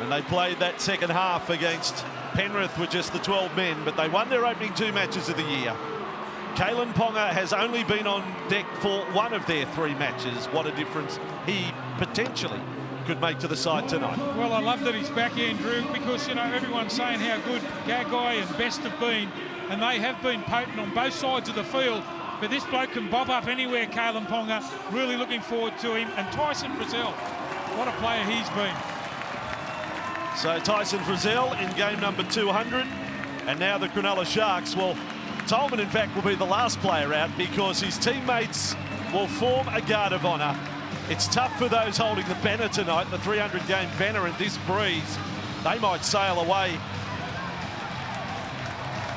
And they played that second half against Penrith with just the 12 men, but they won their opening 2 matches of the year. Kalyn Ponga has only been on deck for 1 of their 3 matches. What a difference he potentially could make to the side tonight. Well, I love that he's back, Andrew, because, you know, everyone's saying how good Gagai and Best have been, and they have been potent on both sides of the field. But this bloke can bob up anywhere, Kalyn Ponga. Really looking forward to him. And Tyson Frizzell, what a player he's been. So Tyson Frizzell in game number 200. And now the Cronulla Sharks. Well, Tolman, in fact, will be the last player out because his teammates will form a guard of honour. It's tough for those holding the banner tonight, the 300-game banner in this breeze. They might sail away.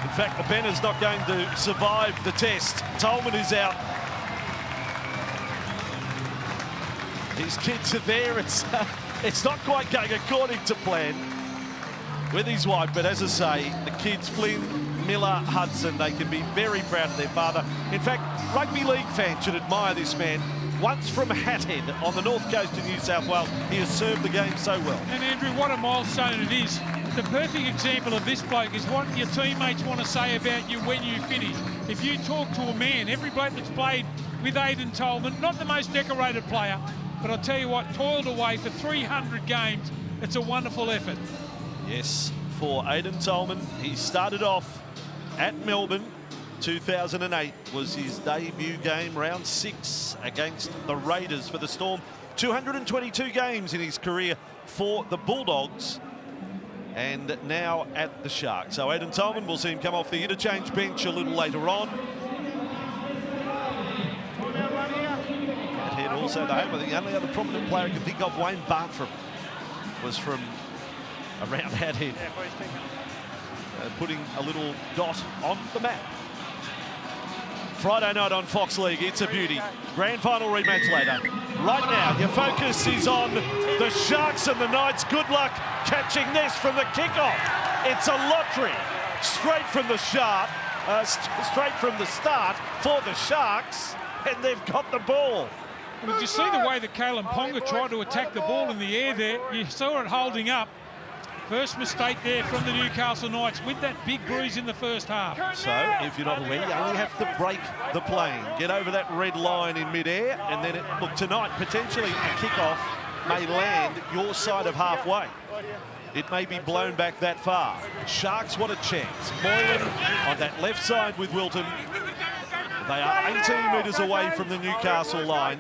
In fact, the banner's not going to survive the test. Tolman is out. His kids are there. It's not quite going according to plan with his wife, but as I say, the kids, Flynn, Miller, Hudson, they can be very proud of their father. In fact, rugby league fans should admire this man. Once from Hathead on the north coast of New South Wales, he has served the game so well. And Andrew, what a milestone it is. The perfect example of this bloke is what your teammates want to say about you when you finish. If you talk to a man, every bloke that's played with Aidan Tolman, not the most decorated player, but I'll tell you what, toiled away for 300 games. It's a wonderful effort. Yes, for Aidan Tolman, he started off at Melbourne. 2008 was his debut game, round 6 against the Raiders for the Storm. 222 games in his career for the Bulldogs, and now at the Sharks. So Aidan Tolman, will see him come off the interchange bench a little later on. Head also to home. I think the only other prominent player I can think of, Wayne Bartram, was from around Hathead, putting a little dot on the map. Friday night on Fox League, it's a beauty. Grand final rematch later. Right now, your focus is on the Sharks and the Knights. Good luck catching this from the kickoff. It's a lottery straight from the start for the Sharks, and they've got the ball. Well, did you see the way that Kalyn Ponga tried to attack the ball in the air there? You saw it holding up. First mistake there from the Newcastle Knights with that big bruise in the first half. So, if you're not aware, you only have to break the plane, get over that red line in midair, and then, look, tonight, potentially a kickoff may land your side of halfway. It may be blown back that far. Sharks, what a chance. Moylan on that left side with Wilton. They are 18 metres away from the Newcastle line.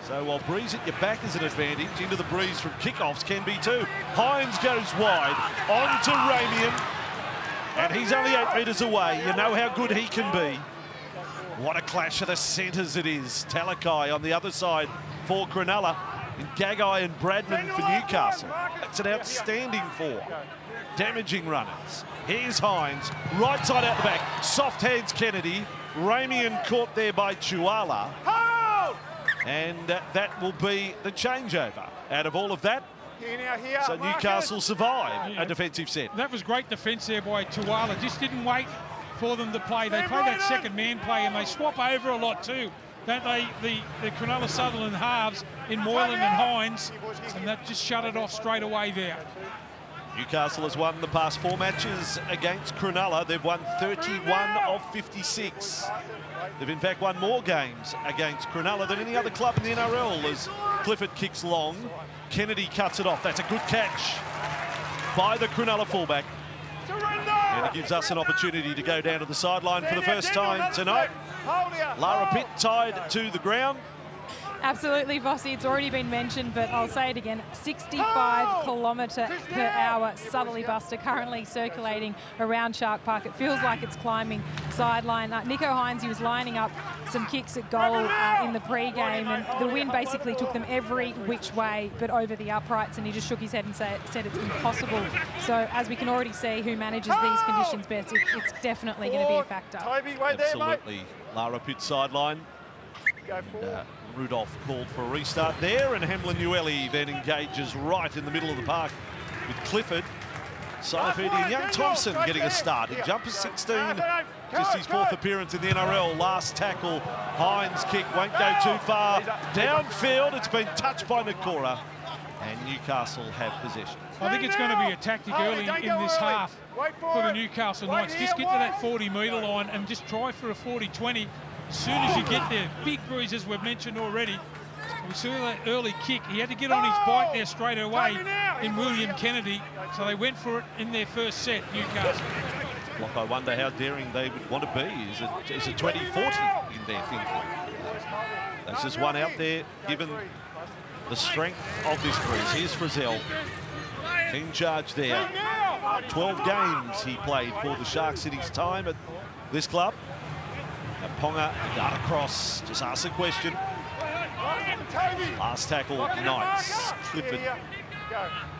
So while breeze at your back is an advantage, into the breeze from kickoffs can be too. Hines goes wide, on to Ramian, and he's only 8 metres away. You know how good he can be. What a clash of the centres it is. Talakai on the other side for Cronulla, and Gagai and Bradman for Newcastle. That's an outstanding 4. Damaging runners. Here's Hines, right side out the back. Soft hands Kennedy. Ramian caught there by Chuala. And that will be the changeover. Out of all of that, so Newcastle survive a defensive set. That was great defence there by Tuala. Just didn't wait for them to play. They play that second man play, and they swap over a lot too, don't they? The Cronulla-Sutherland halves in Moylan and Hines, and that just shut it off straight away there. Newcastle has won the past 4 matches against Cronulla. They've won 31 of 56. They've in fact won more games against Cronulla than any other club in the NRL as Clifford kicks long. Kennedy cuts it off. That's a good catch by the Cronulla fullback. And it gives us an opportunity to go down to the sideline for the first time tonight. Lara Pitt tied to the ground. Absolutely, Vossi. It's already been mentioned, but I'll say it again. 65 km/h southerly buster currently circulating around Shark Park. It feels like it's climbing sideline. Nico Hines, he was lining up some kicks at goal in the pre-game, and the wind basically took them every which way but over the uprights, and he just shook his head and said it's impossible. So as we can already see who manages these conditions best, it's definitely going to be a factor. Absolutely. Lara Pitt sideline. And, Rudolph called for a restart there, and Hamlin Ueli then engages right in the middle of the park with Clifford. Saifidi and Young Thompson getting a start. In jumper 16, just his 4th appearance in the NRL. Last tackle, Hines' kick won't go too far. Downfield, it's been touched by Nakora. And Newcastle have possession. I think it's going to be a tactic early in this half for the Newcastle Knights. Just get to that 40-metre line and just try for a 40-20. As soon as you get there, big bruises we've mentioned already. We saw that early kick. He had to get on his bike there straight away in William Kennedy. So they went for it in their first set, Newcastle. Like, I wonder how daring they would want to be. Is it 20-40 in their thinking? That's just one out there, given the strength of this breeze. Here's Frizzell in charge there. 12 games he played for the Sharks in his time at this club. Now Ponga, dart across, just ask a question. Last tackle, Knights. Clifford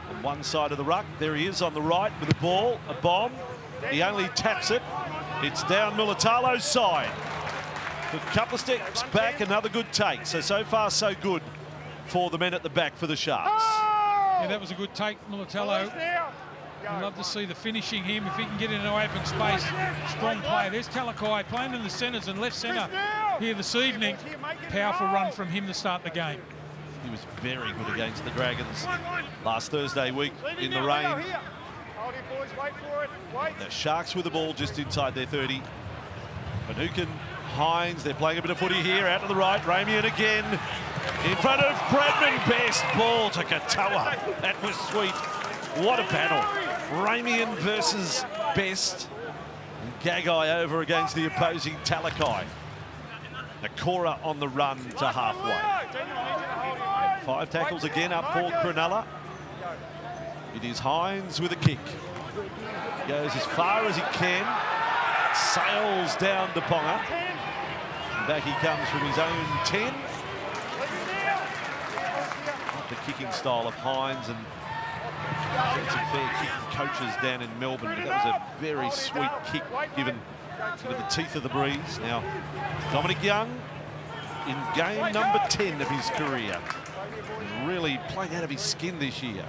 on one side of the ruck. There he is on the right with the ball, a bomb. He only taps it. It's down Mulitalo's side. A couple of steps back, another good take. So far, so good for the men at the back for the Sharks. Yeah, that was a good take, Mulitalo. I'd love to see the finishing him if he can get into open space. Strong play. There's Talakai playing in the centres and left centre here this evening. Powerful run from him to start the game. He was very good against the Dragons last Thursday week in the rain. The Sharks with the ball just inside their 30. Finucane, Hines, they're playing a bit of footy here. Out to the right, Ramian again. In front of Bradman, best ball to Katoa. That was sweet. What a battle. Ramian versus Best. Gagai over against the opposing Talakai. Nakora on the run to halfway. 5 tackles again up for Cronulla. It is Hines with a kick. Goes as far as he can. Sails down to Ponga. And back he comes from his own 10. Not the kicking style of Hines, and some fair kicking coaches down in Melbourne, but that was a very sweet kick given the teeth of the breeze. Now, Dominic Young in game number 10 of his career. Really playing out of his skin this year.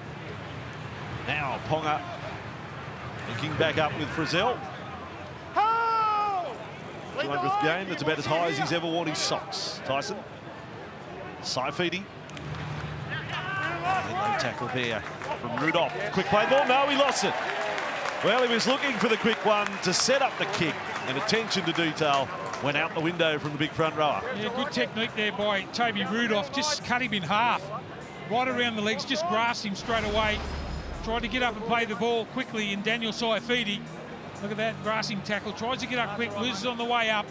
Now, Ponga linking back up with Frizzell. 200th game, that's about as high as he's ever worn his socks. Tyson. Saifidi. Low tackle there from Rudolph. Quick play ball. No, he lost it. Well, he was looking for the quick one to set up the kick, and attention to detail went out the window from the big front rower. Yeah, good technique there by Toby Rudolph. Just cut him in half. Right around the legs, just grasped him straight away. Tried to get up and play the ball quickly in Daniel Saifidi. Look at that grasping tackle. Tries to get up quick, loses on the way up.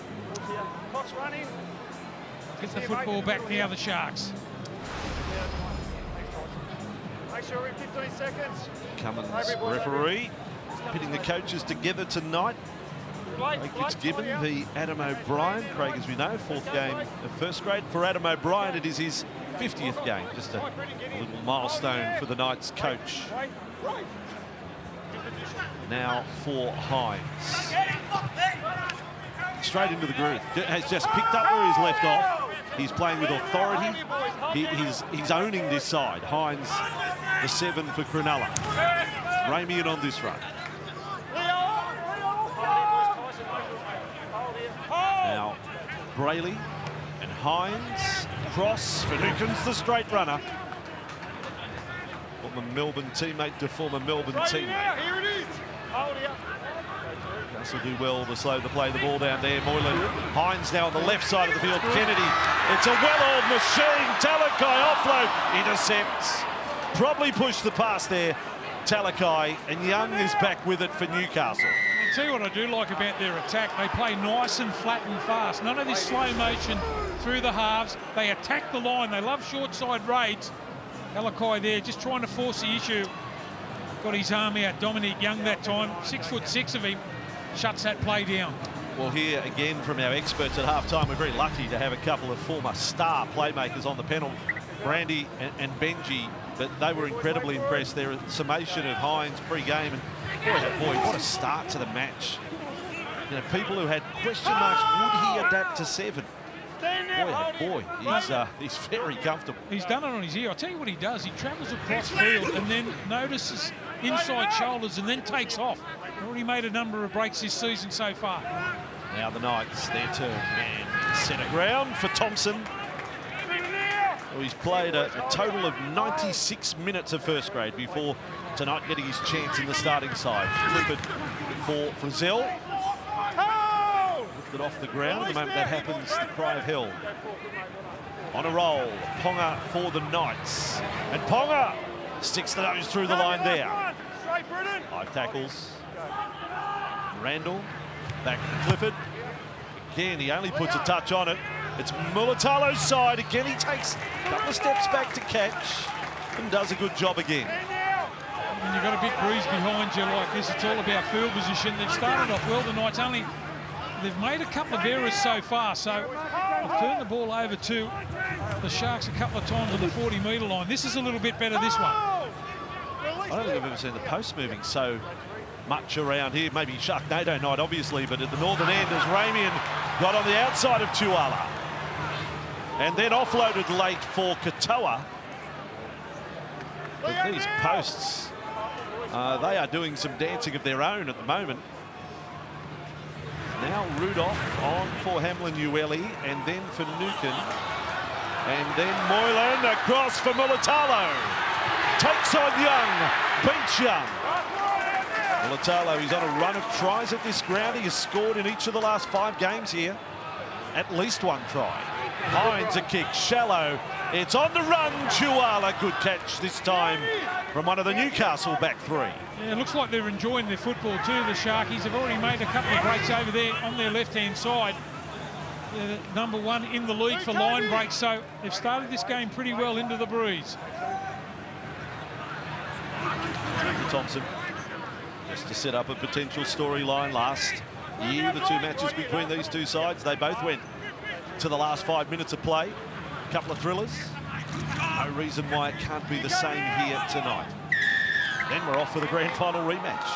Get the football back now, the Sharks. Cummins, referee, pitting the coaches together tonight. Craig Fitzgibbon, the Adam O'Brien. Craig, as we know, 4th game of first grade. For Adam O'Brien, it is his 50th game. Just a little milestone for the Knights coach. Now for Hines. Straight into the groove. Has just picked up where he's left off. He's playing with authority. He's owning this side. Hines, the 7 for Cronulla. Ramian on this run. Now, Brayley and Hines. Cross. Finucane's the straight runner. Former Melbourne teammate to former Melbourne teammate. This will do well to slow the ball down there. Moylan. Hines now on the left side of the field. Kennedy. It's a well-oiled machine. Talakai offload. Intercepts. Probably pushed the pass there. Talakai, and Young is back with it for Newcastle. I'll tell you what I do like about their attack. They play nice and flat and fast. None of this slow motion through the halves. They attack the line. They love short side raids. Talakai there just trying to force the issue. Got his arm out. Dominic Young that time. 6'6" of him. Shuts that play down. Well, here again from our experts at halftime, we're very lucky to have a couple of former star playmakers on the panel, Brandy and Benji, but they were incredibly impressed. Their summation of Hines pre-game, and boy, what a start to the match. You know, people who had question marks, would he adapt to 7? Boy, he's very comfortable. He's done it on his ear. I'll tell you what he does. He travels across field and then notices inside shoulders and then takes off. Already made a number of breaks this season so far. Now the Knights, their turn. And centre ground for Thompson. So he's played a total of 96 minutes of first grade before tonight getting his chance in the starting side. Clifford for Frizzell. Lifted off the ground. The moment that happens, the cry of hell. On a roll, Ponga for the Knights. And Ponga sticks the nose through the line there. 5 tackles. Randall back to Clifford. Again, he only puts a touch on it. It's Mulatalo's side. Again, he takes a couple of steps back to catch and does a good job again. When you've got a big breeze behind you like this, it's all about field position. They've started off well. The Knights they've made a couple of errors so far, so they've turned the ball over to the Sharks a couple of times on the 40-metre line. This is a little bit better, this one. I don't think I've ever seen the post moving so much around here. Maybe Sharknado night, obviously, but at the northern end as Ramian got on the outside of Tuala. And then offloaded late for Katoa. But these posts, they are doing some dancing of their own at the moment. Now Rudolph on for Hamlin-Uele, and then for Nukin. And then Moylan across for Mulatalo. Takes on Young, beats Young. Mulatalo, he's on a run of tries at this ground. He has scored in each of the last 5 games here. At least 1 try. Hines a kick, shallow. It's on the run, Tuala. Good catch this time from one of the Newcastle back 3. Yeah, it looks like they're enjoying their football too, the Sharkies. Have already made a couple of breaks over there on their left-hand side. They're number 1 in the league for line breaks, so they've started this game pretty well into the breeze. Thompson, just to set up a potential storyline. Last year, the 2 matches between these 2 sides, they both went to the last 5 minutes of play. A couple of thrillers. No reason why it can't be the same here tonight. Then we're off for the grand final rematch.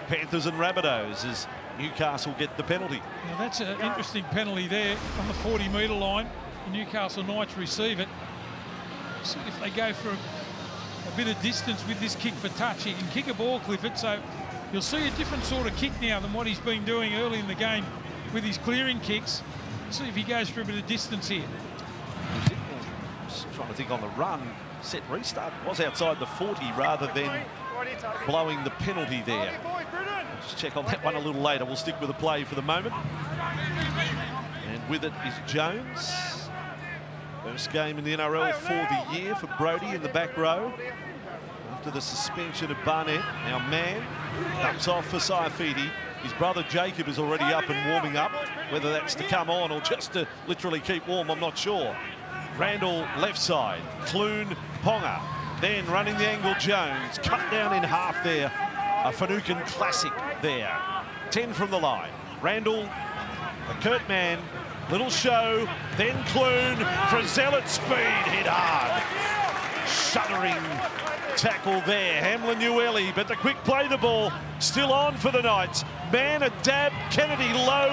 Panthers and Rabbitohs as Newcastle get the penalty. Now that's an interesting penalty there on the 40-metre line. The Newcastle Knights receive it. See if they go for a bit of distance with this kick for touch. He can kick a ball, Clifford, so you'll see a different sort of kick now than what he's been doing early in the game with his clearing kicks. See if he goes for a bit of distance here. Just trying to think on the run. Set restart was outside the 40 rather than blowing the penalty there. We'll just check on that one a little later. We'll stick with the play for the moment. And with it is Jones. First game in the NRL for the year for Brodie in the back row. After the suspension of Barnett, now Mann dumps off for Saifidi. His brother Jacob is already up and warming up. Whether that's to come on or just to literally keep warm, I'm not sure. Randall left side, Clune, Ponga. Then running the angle, Jones. Cut down in half there. A Finucane classic there. 10 from the line. Randall, the Kurt man, little show, then Clune. Frizzell at speed, hit hard. Shuddering tackle there. Hamlin-Uele, but the quick play the ball. Still on for the Knights. Man a dab, Kennedy low,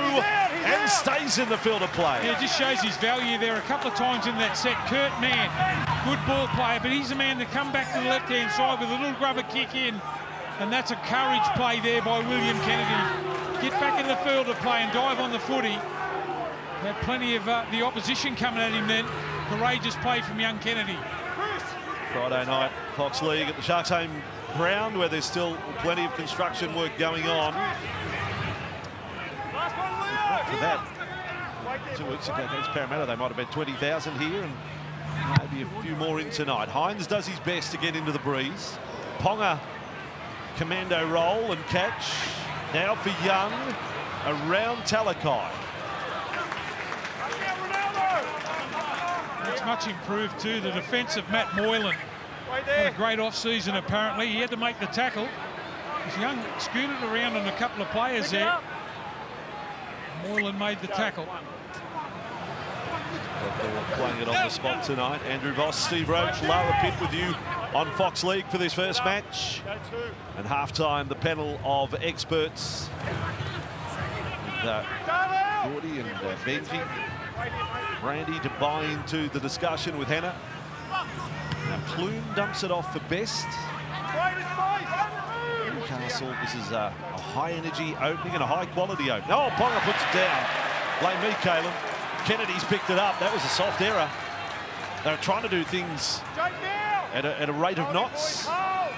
and stays in the field of play. Yeah, it just shows his value there a couple of times in that set. Kurt Mann, good ball player, but he's the man that come back to the left-hand side with a little grubber kick in, and that's a courage play there by William Kennedy. Get back in the field of play and dive on the footy. Had plenty of the opposition coming at him then. Courageous play from young Kennedy. Friday night, Fox League at the Sharks' home ground, where there's still plenty of construction work going on. For that, 2 weeks ago against Parramatta, they might have had 20,000 here, and maybe a few more in tonight. Hines does his best to get into the breeze. Ponga, commando roll and catch. Now for Young, around Talakai. It's much improved too, the defence of Matt Moylan. Had a great off-season apparently. He had to make the tackle. As Young scooted around on a couple of players there. Moylan made the tackle. They're playing it on the spot tonight. Andrew Voss, Steve Roach, Lara Pitt with you on Fox League for this first match. And halftime, the panel of experts with Gordy and Benji. Brandy to buy into the discussion with Hannah. Now Clune dumps it off for Best. Newcastle, this is a high-energy opening and a high-quality opening. Oh, Ponga puts it down. Blame me, Caleb. Kennedy's picked it up. That was a soft error. They're trying to do things at a rate of knots.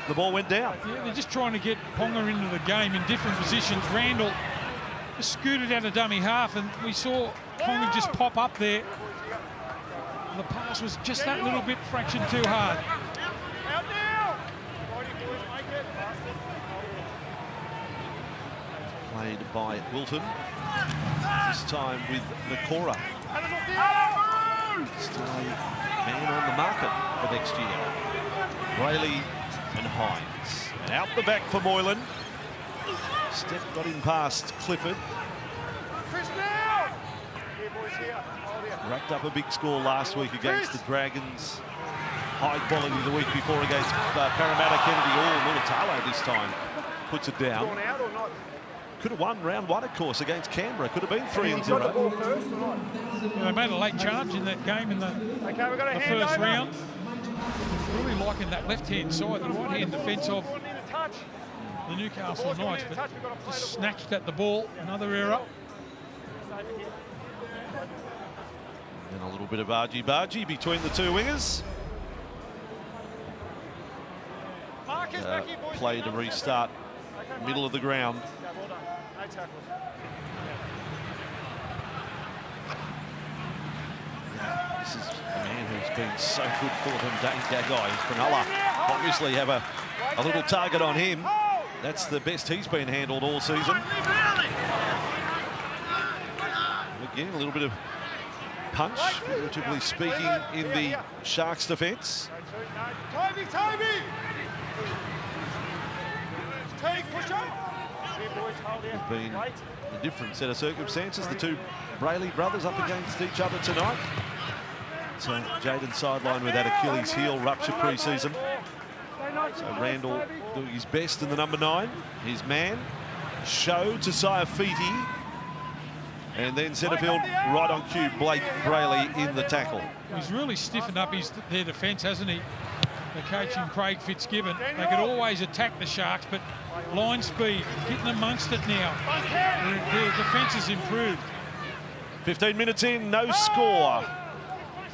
The ball went down. Yeah, they're just trying to get Ponga into the game in different positions. Randall just scooted out a dummy half, and we saw Ponga just pop up there. The pass was just that little bit fraction too hard. Played by Wilton. This time with Nakora. Still a man on the market for next year. Brayley and Hines. And out the back for Moylan. Step got in past Clifford. Racked up a big score last week against the Dragons. High quality the week before against Parramatta. Kennedy. Mulatalo this time puts it down. Could have won round one, of course, against Canberra. Could have been 3-0. Yeah, they made a late charge in that game in the first round. Really liking that left-hand side, the right-hand defence of the Newcastle Knights, but just snatched at the ball. Another error. And a little bit of argy-bargy between the two wingers. Play to restart middle of the ground. This is a man who's been so good for them, Dane Gagai. Cronulla obviously have a little target on him. That's the best he's been handled all season. Again, a little bit of punch, figuratively speaking, in the Sharks' defence. Been a different set of circumstances. The two Brayley brothers up against each other tonight. So Jaden sidelined with that Achilles heel rupture pre-season. So Randall doing his best in the number 9. His man, show to Saifiti. And then centrefield right on cue, Blake Brayley in the tackle. He's really stiffened up their defence, hasn't he? The coach and Craig Fitzgibbon. They could always attack the Sharks, but line speed, getting amongst it now. Their defence has improved. 15 minutes in, no score.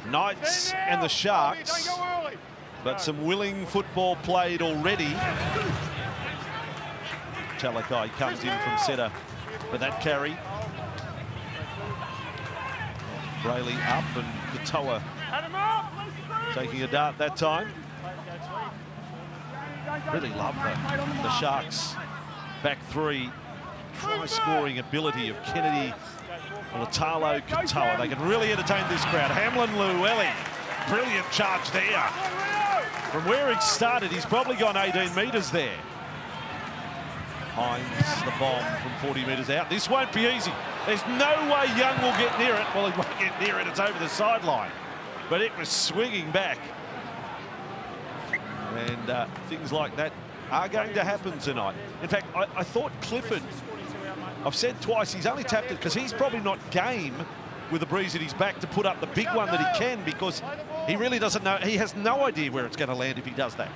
Knights and the Sharks, but some willing football played already. Talakai comes in from centre for that carry. Brayley up and Katoa taking a dart that time. Really love the Sharks' back three try-scoring ability of Kennedy, Mulatalo, Katoa. They can really entertain this crowd. Hamlin Llewellyn, brilliant charge there. From where he started, he's probably gone 18 metres there. Hines, the bomb from 40 metres out. This won't be easy. There's no way Young will get near it. Well, he won't get near it. It's over the sideline. But it was swinging back. And things like that are going to happen tonight. In fact, I thought Clifford, I've said twice, he's only tapped it because he's probably not game with a breeze at his back to put up the big one that he can, because he really doesn't know. He has no idea where it's going to land if he does that.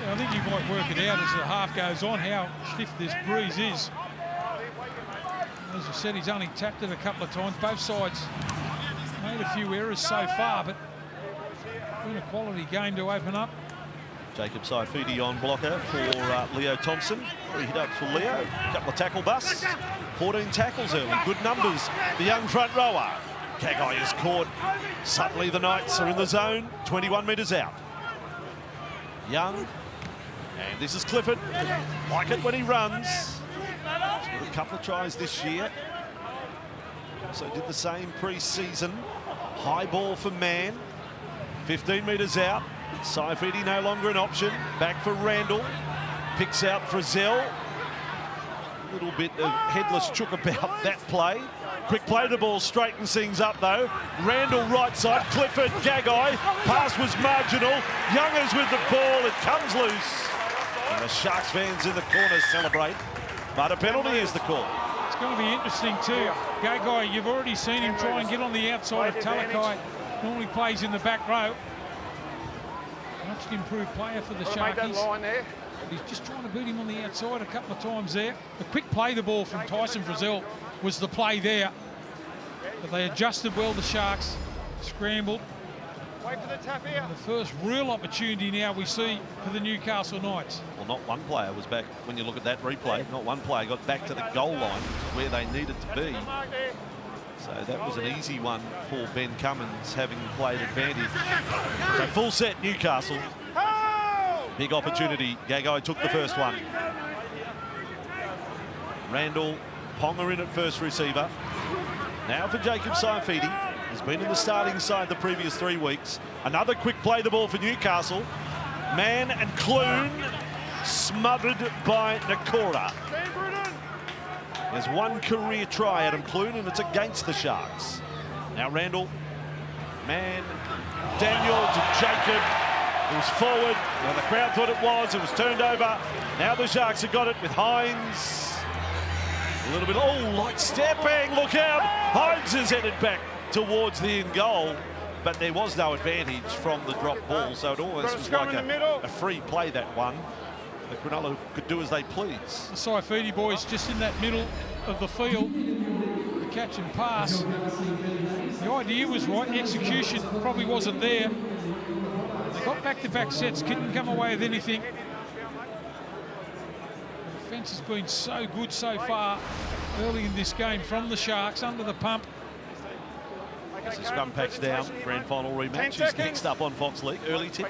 Yeah, I think you might work it out as the half goes on, how stiff this breeze is. As I said, he's only tapped it a couple of times. Both sides made a few errors so far, but been a quality game to open up. Jacob Saifiti on blocker for Leo Thompson. 3 hit-ups for Leo. A couple of tackle busts. 14 tackles early. Good numbers. The young front rower. Gagai is caught. Suddenly the Knights are in the zone. 21 metres out. Young. And this is Clifford. Like it when he runs. He's got a couple of tries this year. So did the same pre-season. High ball for Mann. 15 metres out. Saifiti no longer an option. Back for Randall. Picks out Frizzell. A little bit of headless chook about that play. Quick play to ball, straightens things up though. Randall right side, Clifford, Gagai. Pass was marginal. Youngers with the ball, it comes loose. And the Sharks fans in the corner celebrate. But a penalty is the call. It's going to be interesting too. Gagai, you've already seen him try and get on the outside of Talakai. Normally plays in the back row. Much improved player for the Sharkies. He's just trying to beat him on the outside a couple of times there. The quick play the ball from Tyson Frizzell was the play there. But they adjusted well, the Sharks. Scrambled. And the first real opportunity now we see for the Newcastle Knights. Well, not one player was back, when you look at that replay, not one player got back to the goal line where they needed to be. So that was an easy one for Ben Cummins, having played advantage. So full set Newcastle. Big opportunity. Gagai took the first one. Randall, Ponga in at first receiver. Now for Jacob Saifidi. He's been in the starting side the previous 3 weeks. Another quick play the ball for Newcastle. Mann and Clune smothered by Nakora. There's one career try, Adam Clune, and it's against the Sharks. Now Randall, Mann, Daniel to Jacob. It was forward. Well, the crowd thought it was turned over. Now the Sharks have got it with Hines. A little bit, light stepping, look out. Hines is headed back towards the in goal, but there was no advantage from the drop ball, so it almost was like a free play, that one. The Cronulla could do as they please. The Saifidi boys just in that middle of the field, the catch and pass. The idea was right, the execution probably wasn't there. They got back-to-back sets, couldn't come away with anything. The defence has been so good so far early in this game from the Sharks, under the pump. As the scrum packs down, grand final rematch is next up on Fox League. Early tip,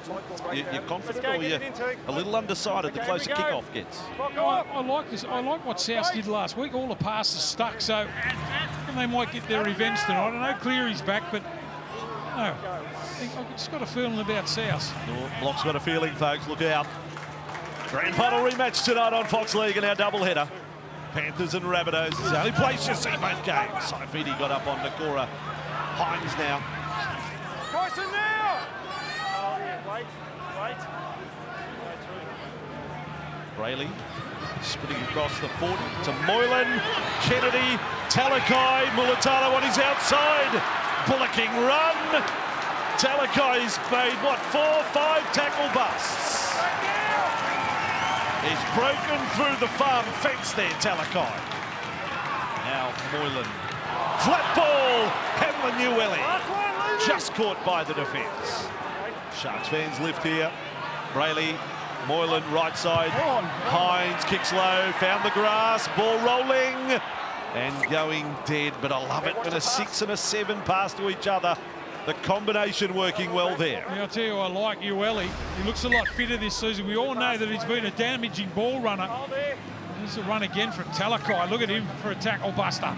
you're confident or you're a little undecided the closer kickoff gets? I like this. I like what South did last week. All the passes stuck, so they might get their revenge tonight. I know Cleary's back, but no, I've just got a feeling about South. Block's got a feeling, folks. Look out. Grand final rematch tonight on Fox League in our doubleheader. Panthers and Rabbitohs. It's the only place you see both games. Saifidi got up on Nakora. Hines now. Tyson now! Wait. Brayley spinning across the 40 to Moylan. Kennedy, Talakai, Mulatalo on his outside. Bullocking run. Talakai's made, 4-5 tackle busts. He's broken through the farm fence there, Talakai. Now Moylan. Flat ball, Hamlin Newelly, just caught by the defence. Sharks fans lift here. Brayley, Moylan right side. Hines kicks low, found the grass, ball rolling and going dead. But I love it when a 6 and a 7 pass to each other. The combination working well there. Yeah, I'll tell you, I like Newelly. He looks a lot fitter this season. We all know that he's been a damaging ball runner. There's a run again from Talakai. Look at him for a tackle buster.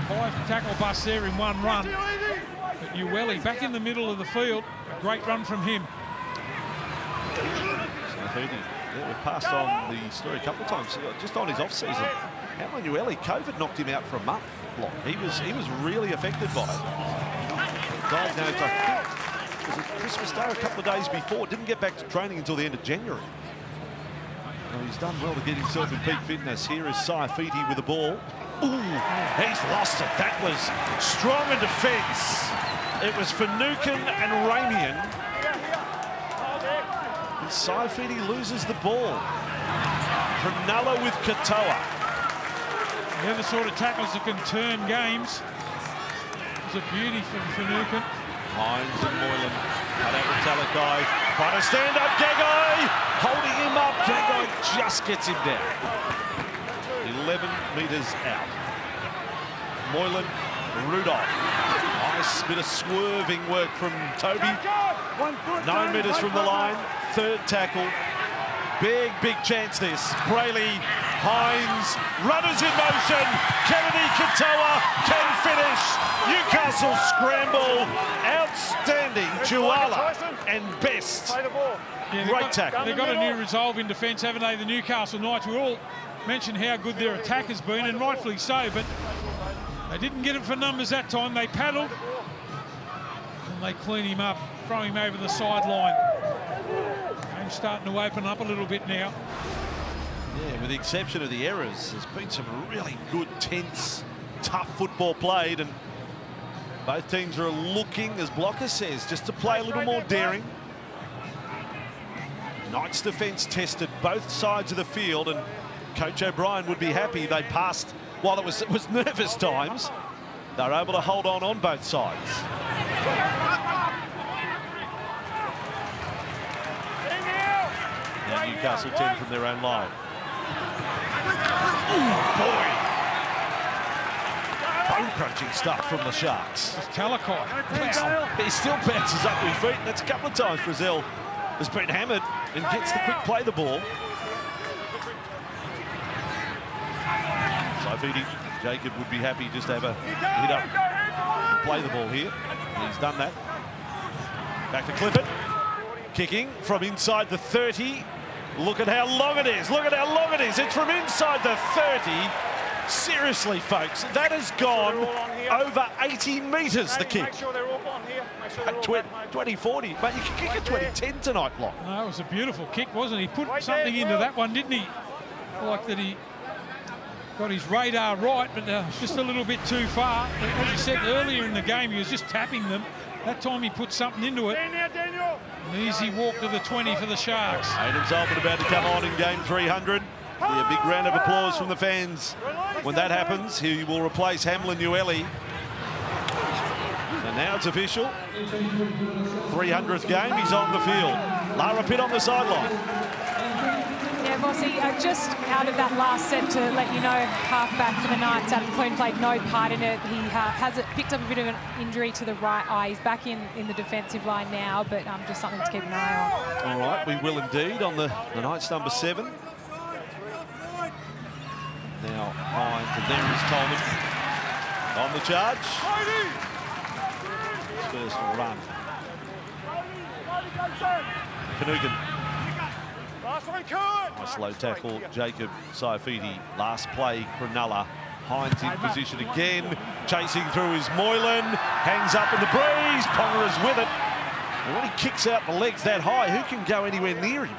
5 tackle busts there in one run. But Newelly back in the middle of the field. A great run from him. We've passed on the story a couple of times, just on his off-season. Hamlin Newelly, COVID knocked him out for a month. He was really affected by it. Diagnosed, I think, was it Christmas Day, a couple of days before. Didn't get back to training until the end of January. Well, he's done well to get himself in peak fitness. Here is Saifidi with the ball. Ooh, he's lost it. That was strong in defence. It was Finucane and Ramian. And Saifidi loses the ball. Cronulla with Katoa. They're the sort of tackles that can turn games. It's a beauty from Finucane. Hines and Moylan. Cut out with Talakai. But a stand-up, Gagai! Holding him up. Gagai just gets him down. 11 metres out. Moylan, Rudolph. Nice bit of swerving work from Toby. 9 metres from the line. Third tackle. Big chance this. Brayley, Hines, runners in motion. Kennedy, Katoa can finish. Newcastle scramble. Outstanding. Juala and Best. Yeah, Great tackle. They've got a new resolve in defence, haven't they, the Newcastle Knights? We all mentioned how good their attack has been, and rightfully so, but they didn't get him for numbers that time. They paddled, and they clean him up, throw him over the sideline. Game's starting to open up a little bit now. Yeah, with the exception of the errors, there's been some really good, tense, tough football played, and both teams are looking, as Blocker says, just to play a little more daring. Knights defence tested both sides of the field, and Coach O'Brien would be happy they passed while it was nervous times. They're able to hold on both sides. Newcastle 10 from their own line. Oh, boy. Bone-crunching stuff from the Sharks. It's Talakai. Wow. He still bounces up with his feet. That's a couple of times Frizzell has been hammered and gets the quick play the ball. Saifidi, Jacob would be happy just to have a hit up and play the ball here. He's done that. Back to Clifford. Kicking from inside the 30. Look at how long it is. Look at how long it is. It's from inside the 30. Seriously, folks, that has gone over 80 metres, the kick. Make sure they're all on here. Make sure they're all 20-40. But you can kick a 20-10 tonight, Block. No, that was a beautiful kick, wasn't he? He put something into that one, didn't he? Like that he got his radar right, but just a little bit too far. As you said earlier in the game, he was just tapping them. That time he put something into it. Daniel. An easy walk to the 20 for the Sharks. Aidan Tolman about to come on in game 300. Be a big round of applause from the fans. When that happens, he will replace Hamlin Ueli. And now it's official. 300th game, he's on the field. Lara Pitt on the sideline. Yeah, Bossy, just out of that last set to let you know, half-back for the Knights, Adam Clune played no part in it. He has picked up a bit of an injury to the right eye. He's back in the defensive line now, but just something to keep an eye on. All right, we will indeed on the Knights number 7. Now Hines, and there is Tolman on the charge. First run. Finucane. Nice low tackle. Jacob Saifidi. Last play, Cronulla. Hines in position again. Chasing through is Moylan. Hangs up in the breeze. Ponga is with it. And when he kicks out the legs that high, who can go anywhere near him?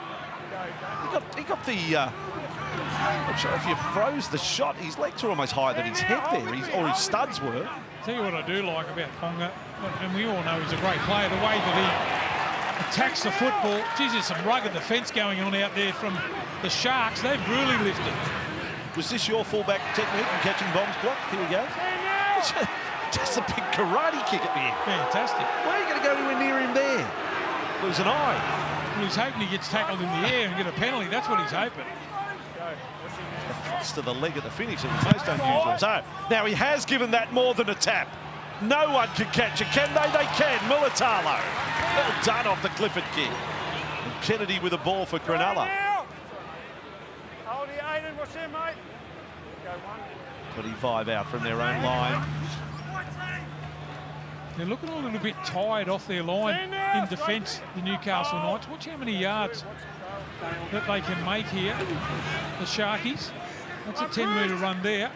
He got the... I'm sure if you froze the shot, his legs were almost higher than his head there, or his studs were. Tell you what I do like about Ponga, and we all know he's a great player, the way that he attacks the football. Geez, there's some rugged defence going on out there from the Sharks. They've really lifted. Was this your fullback technique in catching bombs, Block? Here we go. Just a big karate kick at the end. Fantastic. Why are you going to go anywhere near him there? Lose an eye. Well, he's hoping he gets tackled in the air and get a penalty. That's what he's hoping. To the leg at the finish, it was most unusual. So now he has given that more than a tap. No one can catch it, can they? They can. Mulatalo. Well done off the Clifford kick. And Kennedy with a ball for Cronulla. Hold the Aidan, what's there, mate? Go one. 25 out from their own line. They're looking a little bit tired off their line in defence, the Newcastle Knights. Watch how many yards that they can make here, the Sharkies. That's a 10-metre run there.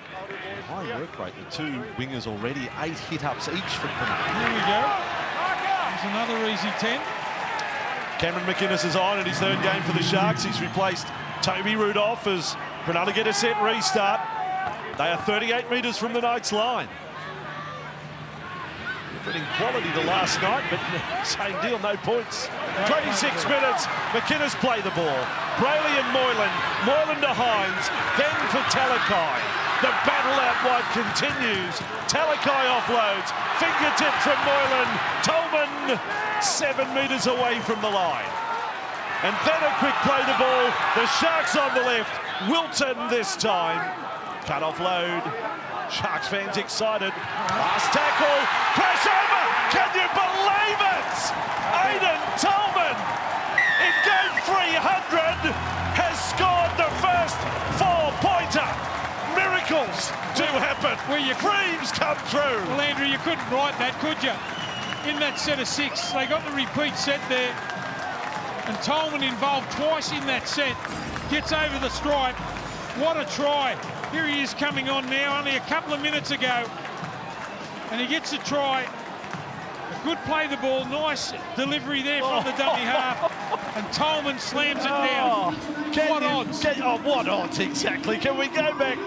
High work rate. The two wingers already 8 hit-ups each for Cronulla. Here we go. There's another easy 10. Cameron McInnes is on in his 3rd game for the Sharks. He's replaced Toby Rudolph as Cronulla get a set restart. They are 38 metres from the Knights line. Different in quality to last night, but same deal, no points. 26 minutes, McInnes play the ball. Brayley and Moylan to Hines, then for Talakai. The battle out wide continues. Talakai offloads, fingertip from Moylan. Tolman 7 metres away from the line. And then a quick play the ball. The Sharks on the left. Wilton this time. Cut offload. Sharks fans excited. Last tackle. Crash over. Can you believe it? Aidan Tolman in game 300 has scored the first 4-pointer. Miracles do happen. Well, Dreams come true. Well, Andrew, you couldn't write that, could you? In that set of 6, they got the repeat set there. And Tolman involved twice in that set. Gets over the stripe. What a try. Here he is coming on now, only a couple of minutes ago. And he gets a try. A good play the ball. Nice delivery there from the dummy half. And Tolman slams it down. What odds? What odds, exactly. Can we go back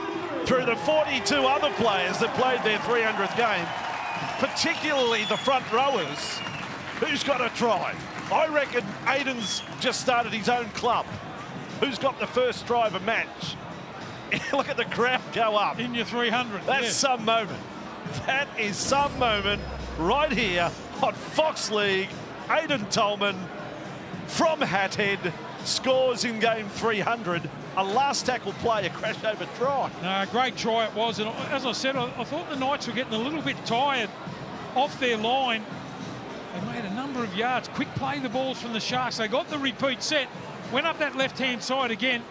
through the 42 other players that played their 300th game, particularly the front rowers? Who's got a try? I reckon Aidan's just started his own club. Who's got the first try of a match? Look at the crowd go up. In your 300. That's some moment. That is some moment right here on Fox League. Aidan Tolman from Hathead scores in game 300. A last tackle play, a crash over try. No, great try it was. And as I said, I thought the Knights were getting a little bit tired off their line. They made a number of yards. Quick play the balls from the Sharks. They got the repeat set. Went up that left-hand side again.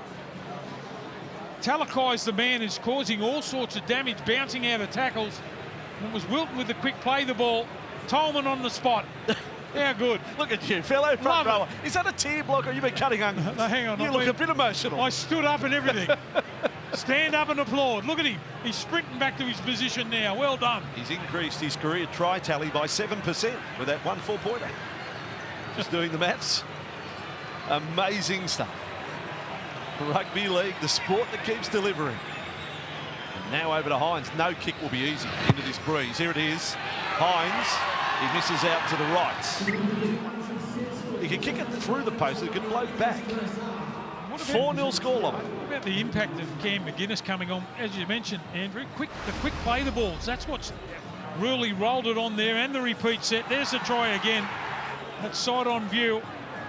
Talakai's the man who's causing all sorts of damage, bouncing out of tackles. And it was Wilton with the quick play the ball. Tolman on the spot. How good. Look at you, fellow front rower. Is that a tear block or you've been cutting on? No, hang on. You look a bit emotional. I stood up and everything. Stand up and applaud. Look at him. He's sprinting back to his position now. Well done. He's increased his career try tally by 7% with that 1 4-pointer. Just doing the maths. Amazing stuff. Rugby league, the sport that keeps delivering. And now over to Hines. No kick will be easy into this breeze. Here it is. Hines. He misses out to the right. He can kick it through the post. It can blow back. 4-0 scoreline. What about the impact of Cam McGuinness coming on? As you mentioned, Andrew, the quick play the balls. That's what's really rolled it on there, and the repeat set. There's the try again. That's side on view.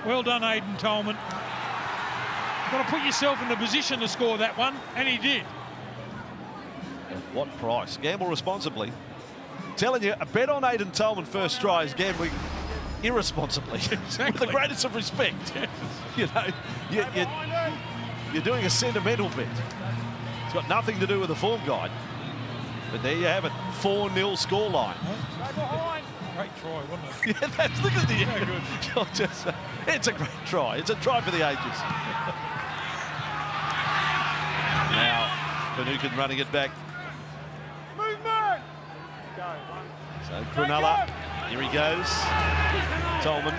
Well done, Aidan Tolman. Got to put yourself in the position to score that one, and he did. At what price? Gamble responsibly. Telling you, a bet on Aidan Tolman first try is gambling irresponsibly. Exactly. With the greatest of respect. You know, you're doing a sentimental bet. It's got nothing to do with the form guide. But there you have it, 4-0 scoreline. Great try, wasn't it? Yeah, that's, look at the good. It's a great try. It's a try for the ages. Now, Finucane running it back. Movement! So Cronulla, here he goes. Tolman.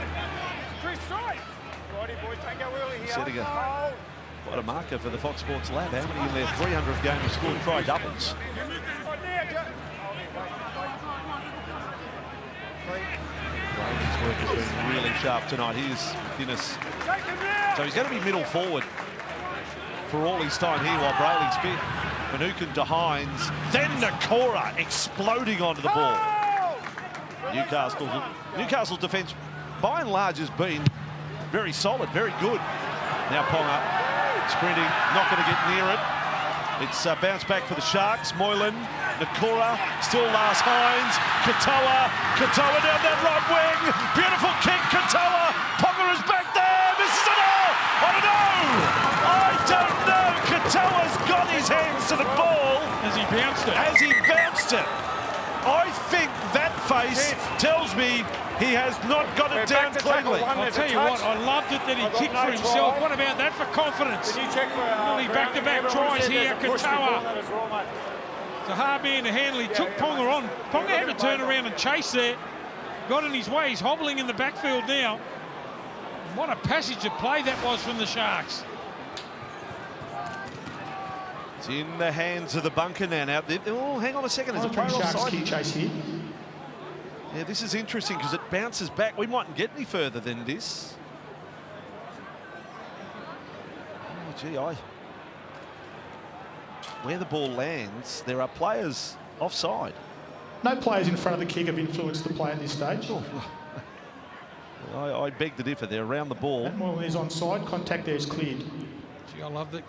Righty, boys, don't go early here. Setting quite a marker for the Fox Sports Lab. How many in their 300th game have scored try doubles? Brady's work has been really sharp tonight. Here's McGuinness. So he's going to be middle forward for all his time here while Brayley's fit. Finucane to Hines. Then Nakora exploding onto the ball. Newcastle's defence, by and large, has been very solid, very good. Now Ponga sprinting, not going to get near it. It's bounced back for the Sharks. Moylan, Nakora, still last Hines. Katoa down that right wing. Beautiful kick, Katoa. Ponga is back there. Misses it all. I don't know. Katoa's got his hands to the ball. As he bounced it. I think that face tells me he has not got it down cleanly. I'll tell you what, I loved it that he kicked for himself. What about that for confidence? Nearly back-to-back tries here, Katoa. It's a hard man to handle. He took Ponga on. Ponga had to turn around and chase there. Got in his way. He's hobbling in the backfield now. What a passage of play that was from the Sharks. It's in the hands of the bunker now. Oh, hang on a second. There's a player offside here. Chase here. Yeah, this is interesting because it bounces back. We mightn't get any further than this. Oh, gee, where the ball lands, there are players offside. No players in front of the kick have influenced the play at this stage. Oh. I beg to differ. They're around the ball. That one is onside. Contact there is cleared. Gee, I love that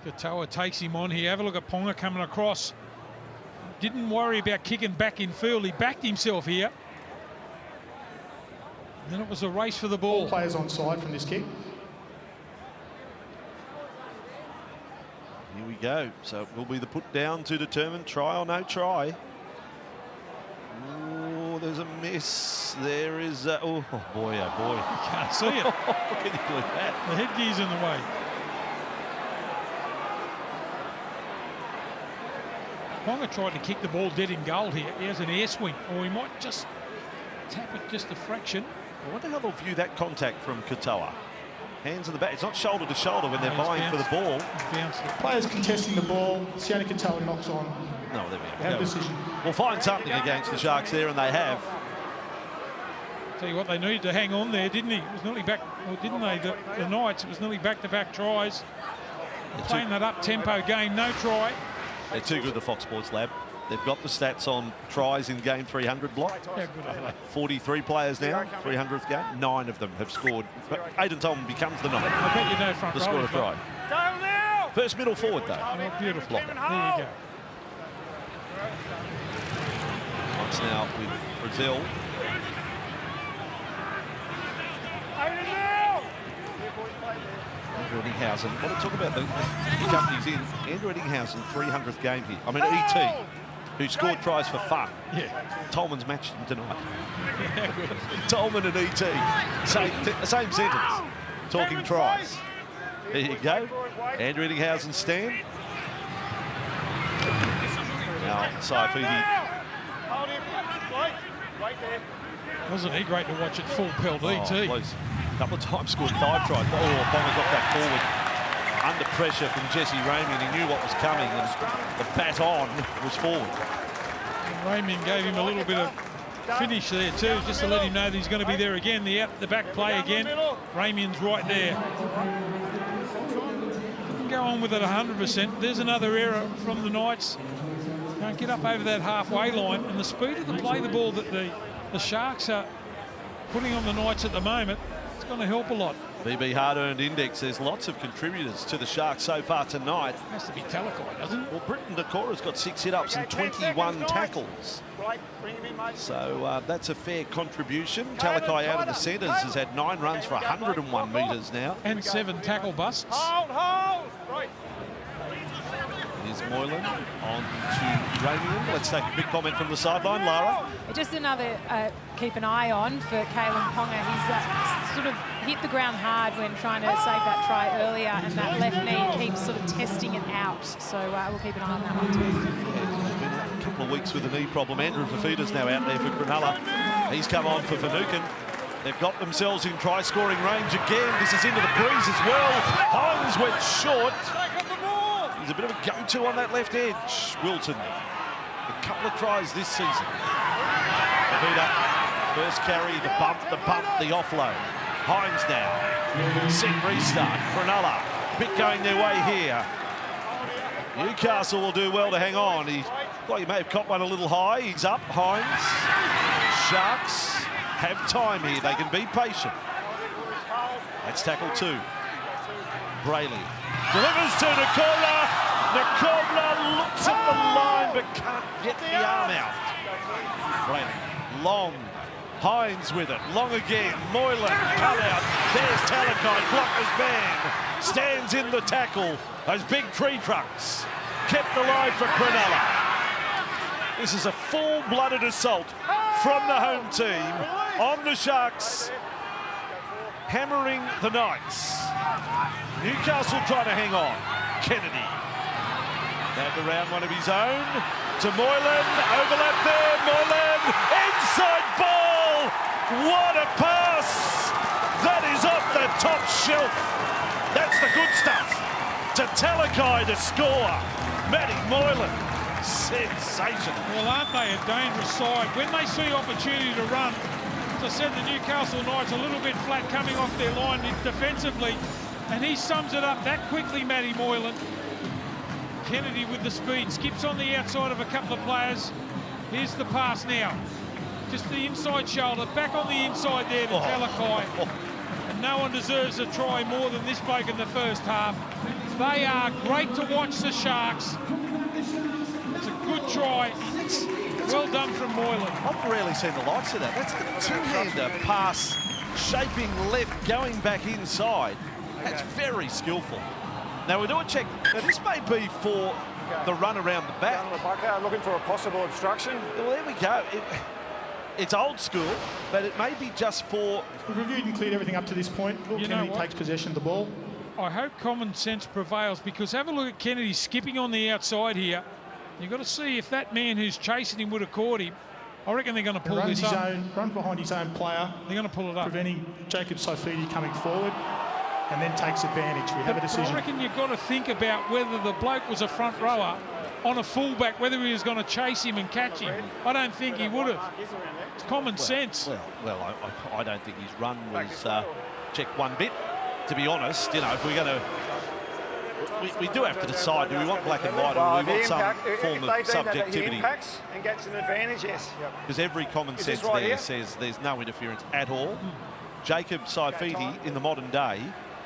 Katoa takes him on here. Have a look at Ponga coming across. Didn't worry about kicking back in field. He backed himself here. And then it was a race for the ball. All players onside from this kick. Here we go. So it will be the put down to determine try or no try. Oh, there's a miss. There is oh boy, oh boy. You can't see it. Can you believe that? The headgear's in the way. Ponga tried to kick the ball dead in goal here. He has an air swing, or he might just tap it just a fraction. I wonder how they'll view that contact from Katoa. Hands in the back. It's not shoulder to shoulder when they're vying for the ball. Players contesting the ball. Sione Katoa knocks on. No, there we Have a decision. We'll find something against the Sharks there, and they have. Tell you what, they needed to hang on there, didn't he? It was nearly back, or didn't they? The Knights, it was nearly back-to-back tries. Playing that up-tempo game, no try. They're too good, the Fox Sports Lab. They've got the stats on tries in game 300 block. How good are they? 43 players now, 300th game. 9 of them have scored. But Aidan Tolman becomes the 9th. I bet you know front The row. score a try. Down now! First middle forward, though. Oh, beautiful. Blocker. There you go. Once now with Brazil. Aiden now! Andrew Ettinghausen. Want to talk about the companies in. Andrew Ettinghausen, 300th game here. I mean, E.T., who scored tries for fun. Yeah. Tolman's matched him tonight. Tolman and E.T., same sentence. Talking tries. There you go. Andrew Ettinghausen stand. Now, Saifidi. Hold him. Right there. Wasn't he great to watch at full pelt, E.T.? Please. A couple of times scored 5 tries. Oh, Bonga got that forward. Under pressure from Jesse Ramey, and he knew what was coming, and the baton was forward. Raymond gave him a little bit of finish there too, just to let him know that he's going to be there again. The back play again. Raymond's right there. Didn't go on with it 100%. There's another error from the Knights. Can't get up over that halfway line, and the speed of the play the ball that the Sharks are putting on the Knights at the moment, it's going to help a lot. VB hard-earned index. There's lots of contributors to the Sharks so far tonight. Has to be Talakai, doesn't it? Well, Britton Decora's got 6 hit-ups and 21 tackles. Right, bring him in, mate. So that's a fair contribution. Talakai out of the centres has had 9 runs for 101 metres now. And 7 tackle busts. Hold! Right. Here's Moylan on to Ramian. Let's take a quick comment from the sideline. Lara. Just another keep an eye on for Kalen Ponga. He's sort of hit the ground hard when trying to save that try earlier, and that left knee keeps sort of testing it out. So we'll keep an eye on that one too. Yeah, he's been a couple of weeks with a knee problem. Andrew Fafita's now out there for Cronulla. He's come on for Finucane. They've got themselves in try-scoring range again. This is into the breeze as well. Hines went short. He's a bit of a go-to on that left edge. Wilton, a couple of tries this season. Fafita, first carry, the bump, the offload. Hines now. Set restart. Cronulla, bit going their way here. Newcastle will do well to hang on. He may have caught one a little high. He's up. Hines. Sharks have time here. They can be patient. That's tackle 2. Brayley delivers to Nicola. Nicola looks at the line but can't get the arm out. Brayley, long. Hines with it. Long again. Moylan cut out. There's Talakai. Blocker's man. Stands in the tackle. Those big tree trucks kept alive for Cronulla. This is a full-blooded assault from the home team on the Sharks, hammering the Knights. Newcastle trying to hang on. Kennedy back around one of his own to Moylan. Overlap there. Moylan inside ball. What a pass! That is off the top shelf. That's the good stuff. To Talakai to score. Matty Moylan. Sensational. Well, aren't they a dangerous side? When they see opportunity to run, as I said, the Newcastle Knights a little bit flat coming off their line defensively, and he sums it up that quickly, Matty Moylan. Kennedy with the speed, skips on the outside of a couple of players. Here's the pass now. Just the inside shoulder, back on the inside there to Talakai. And no one deserves a try more than this bloke in the first half. They are great to watch, the Sharks. It's a good try. Well done from Moylan. I've rarely seen the likes of that. That's the two-hander pass, shaping left, going back inside. That's very skillful. Now, we'll do a check. Now, this may be for the run around the back. Looking for a possible obstruction. Well, there we go. It's old school, but it may be just for... We've reviewed and cleared everything up to this point. Will Kennedy takes possession of the ball. I hope common sense prevails, because have a look at Kennedy skipping on the outside here. You've got to see if that man who's chasing him would have caught him. I reckon they're going to pull this up. Run behind his own player. They're going to pull it up. Preventing Jacob Saifidi coming forward, and then takes advantage. We have a decision. I reckon you've got to think about whether the bloke was a front rower on a fullback, whether he was going to chase him and catch him. I don't think he would have. It's common sense. Well, I don't think his run was checked one bit. To be honest, you know, if we're going to we do have to decide, do we want black and white or do we want some form of subjectivity? Impacts and gets an advantage, yes. Because every common sense there says there's no interference at all. Jacob Saifiti in the modern day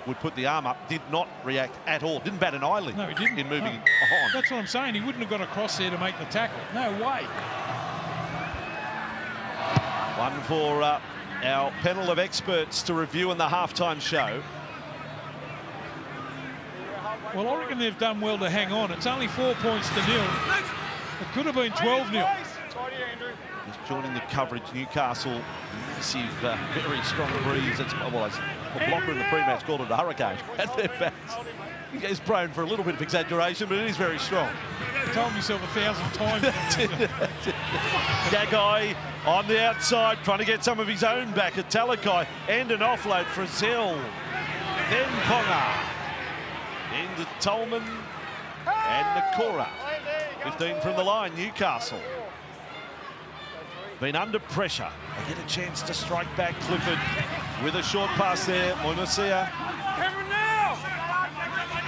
would put the arm up, did not react at all, didn't bat an eyelid No, he didn't. in moving No. on. That's what I'm saying. He wouldn't have got across there to make the tackle. No way. One for our panel of experts to review in the halftime show. Well, I reckon they've done well to hang on. It's only 4 points to 0. It could have been 12-0. Just joining the coverage, Newcastle receive very strong breeze. It's, well, it's a blocker in the pre-match called it a hurricane at their backs. He's prone for a little bit of exaggeration, but it is very strong. I told myself 1,000 times. Gagai on the outside, trying to get some of his own back at Talakai, and an offload for Zell. Then Ponga into Tolman and Nakora. 15 from the line, Newcastle. Been under pressure. They get a chance to strike back. Clifford with a short pass there. Moinosia.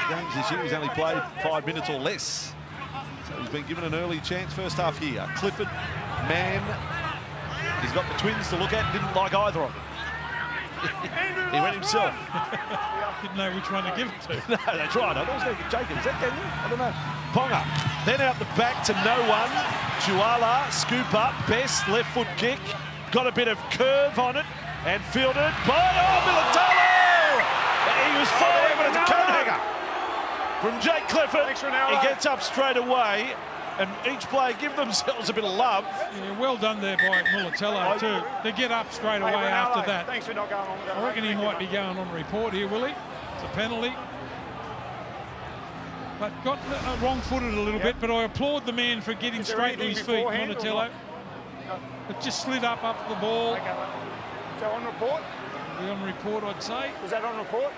Games this year, he's only played 5 minutes or less. So he's been given an early chance first half here. Clifford, man, he's got the twins to look at. Didn't like either of them. He went himself. Didn't know which one to give it to. No, that's right. I thought it was going to be Jacob. Is that Daniel? I don't know. Ponga. Then out the back to no one. Chuala, scoop up. Best left foot kick. Got a bit of curve on it. And fielded by Militalo! He was firing, but it's a coat hanger from Jake Clifford. He gets up straight away. And each player give themselves a bit of love. Yeah, well done there by Militello too. They get up straight away after that. Thanks for not going on with that. I reckon he might be going on report here, will he? It's a penalty. But got wrong-footed a little bit, but I applaud the man for getting straight to his feet, Monticello. It just slid up the ball. So on report? Be on report, I'd say. Was that on report?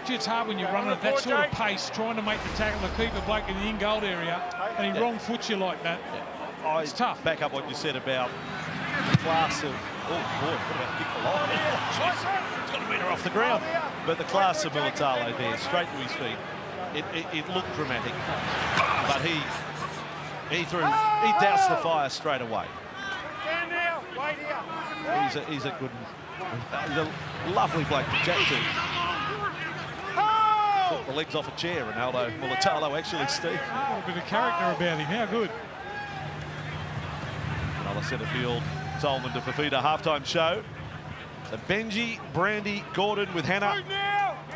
Gee, it's hard when you're running at that sort of pace, trying to make the tackle to keep a bloke in the in-goal area, and he wrong-foots you like that. Yeah. It's tough. Back up what you said about the class of... Oh, boy, what about kick for line? It's got a metre off the ground. But the class of Militalo there, straight to his feet. It looked dramatic, but he doused the fire straight away. He's a good, he's a lovely bloke to chat to. Took the legs off a chair, Ronaldo Militalo actually, Steve. A bit of character about him. How good. Another centre field, Tolman to Fafita halftime show. So Benji, Brandy, Gordon with Hannah.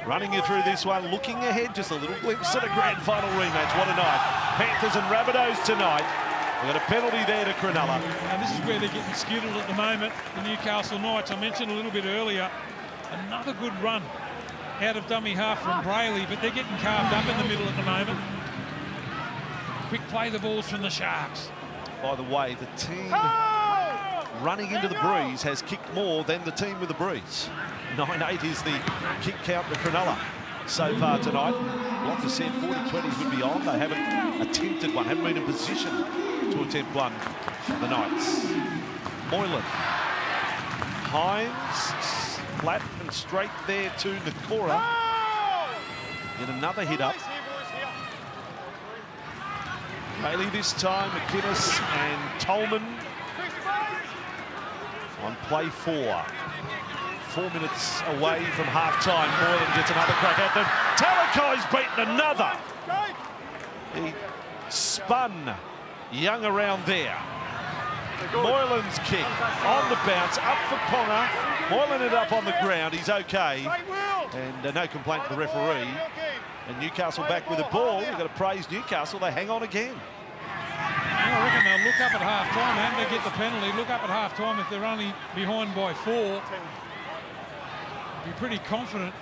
Running you through this one, looking ahead, just a little glimpse at a grand final rematch. What a night. Panthers and Rabbitohs tonight. We've got a penalty there to Cronulla. And this is where they're getting skittled at the moment, the Newcastle Knights. I mentioned a little bit earlier, another good run out of dummy half from Brayley, but they're getting carved up in the middle at the moment. Quick play the balls from the Sharks. By the way, the team running into the breeze has kicked more than the team with the breeze. 9-8 is the kick count to Cronulla so far tonight. Like I said, 40-20s would be on. They haven't attempted one, haven't been in position to attempt one, the Knights. Moylan. Hines, flat and straight there to Nakora. Get another hit up. Bailey this time, McInnes and Tolman on play 4. 4 minutes away from half-time. Moylan gets another crack at them. Talakai's beaten another. He spun Young around there. Moylan's kick on the bounce, up for Ponga. Moylan ended up on the ground. He's okay. And no complaint to the referee. And Newcastle back with the ball. We've got to praise Newcastle. They hang on again. I reckon they'll look up at half-time and they get the penalty. Look up at half-time if they're only behind by 4. Be pretty confident.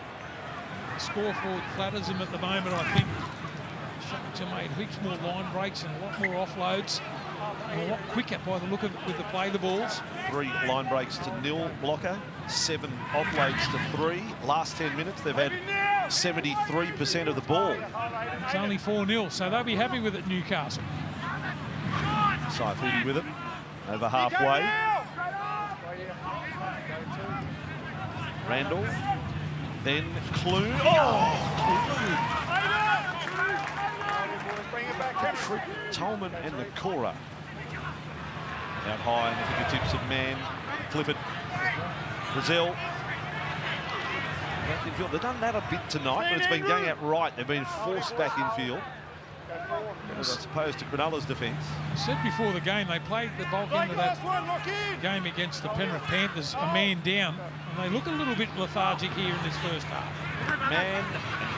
The scoreboard flatters them at the moment, I think. Shepperton made heaps more line breaks and a lot more offloads. And a lot quicker by the look of it with the play the balls. 3 line breaks to 0, Blocker. 7 offloads to 3. Last 10 minutes, they've had 73% of the ball. It's only 4-0, so they'll be happy with it, Newcastle. Saifidi with it, over halfway. Randall, then Clune. Oh! Tolman and Nakora. Out high in the fingertips of Man. Clifford. Brazil. They've done that a bit tonight, but it's been going out right. They've been forced back infield, as opposed to Cronulla's defence. I said before the game, they played the bulk end of that game against the Penrith Panthers, a man down, and they look a little bit lethargic here in this first half. Man,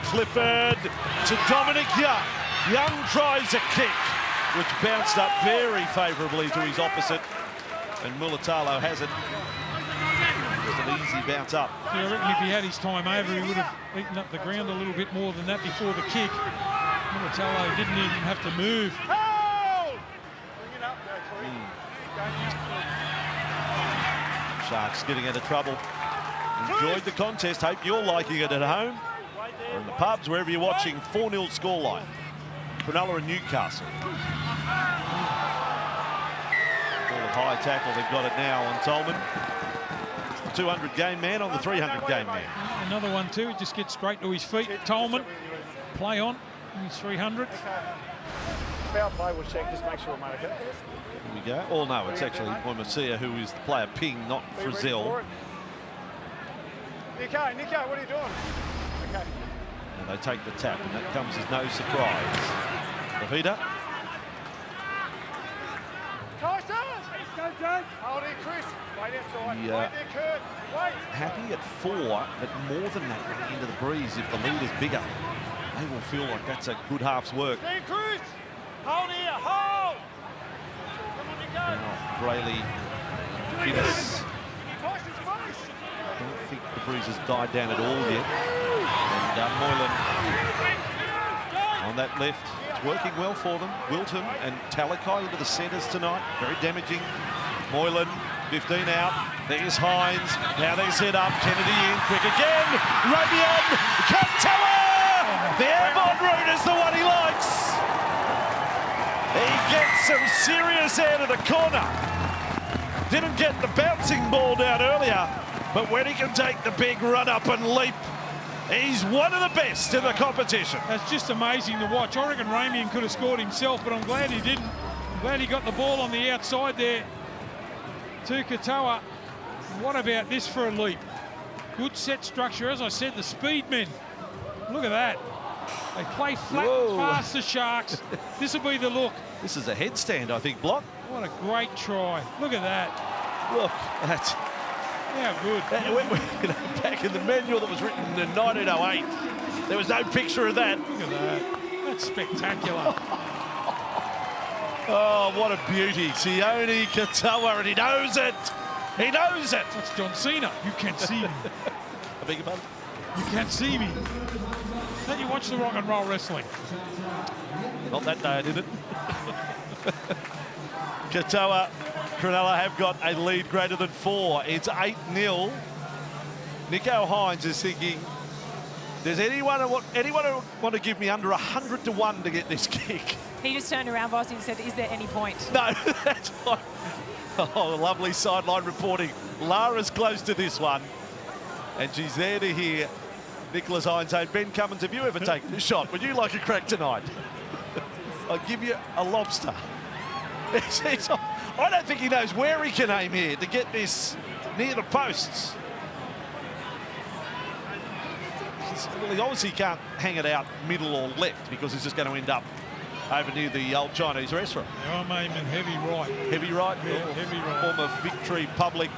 Clifford to Dominic Young. Young tries a kick, which bounced up very favourably to his opposite, and Mulatalo has it. Just an easy bounce up. Yeah, I reckon if he had his time over, he would have eaten up the ground a little bit more than that before the kick. Mulatalo didn't even have to move. Sharks getting out of trouble. Enjoyed the contest. Hope you're liking it at home or in the pubs, wherever you're watching. 4-0 scoreline. Cronulla and Newcastle. Ball of high tackle. They've got it now on Tolman. 200 game man on the 300 game man. Another one too. He just gets straight to his feet. Tolman, play on. He's 300. Foul play, we'll check, just make sure, mate, okay? Here we go. Oh, no, it's actually Moimasia who is the player ping, not Frizzell. Nico, what are you doing? Okay. And they take the tap, and that comes as no surprise. Lavita. Tyson! Hold it, Chris. Wait outside. Wait there, Kurt. Wait. Happy at 4, but more than that running into the breeze. If the lead is bigger, they will feel like that's a good half's work. Stay, Chris. Hold here, hold. Come on, Nico. Now, Brayley, Guinness. Tyson's face. I don't think the breeze has died down at all yet. And Moylan on that left. It's working well for them. Wilton and Talakai into the centres tonight. Very damaging. Moylan, 15 out. There's Hines. Now they set up. Kennedy in. Quick again. Rabian. Katoa! The airborne route is the one he likes. He gets some serious air to the corner. Didn't get the bouncing ball down earlier, but when he can take the big run up and leap, he's one of the best in the competition. That's just amazing to watch. I reckon Ramian could have scored himself, but I'm glad he didn't. I'm glad he got the ball on the outside there to Katoa. What about this for a leap? Good set structure. As I said, the speed men. Look at that. They play flat and fast, the Sharks. This will be the look. This is a headstand, I think, Block. What a great try. Look at that. Look, that's... How good. Back in the manual that was written in 1908, there was no picture of that. Look at that. That's spectacular. Oh, what a beauty. Sione Katoa, and he knows it. He knows it. That's John Cena. You can't see me. I beg your pardon? You can't see me. Then you watch the rock and roll wrestling. Not that day, I did it. Katoa, Cronulla have got a lead greater than 4. It's 8-0. Nico Hines is thinking, does anyone want to give me under 100 to 1 to get this kick? He just turned around, Vossi, and said, is there any point? No, that's like, oh, lovely sideline reporting. Lara's close to this one, and she's there to hear Nicholas Hines saying, Ben Cummins, have you ever taken a shot? Would you like a crack tonight? I'll give you a lobster. I don't think he knows where he can aim here to get this near the posts. Well, he obviously can't hang it out middle or left because he's just going to end up over near the old Chinese restaurant. Yeah, I'm aiming heavy right. Heavy right? Yeah, heavy right. Former Victory Public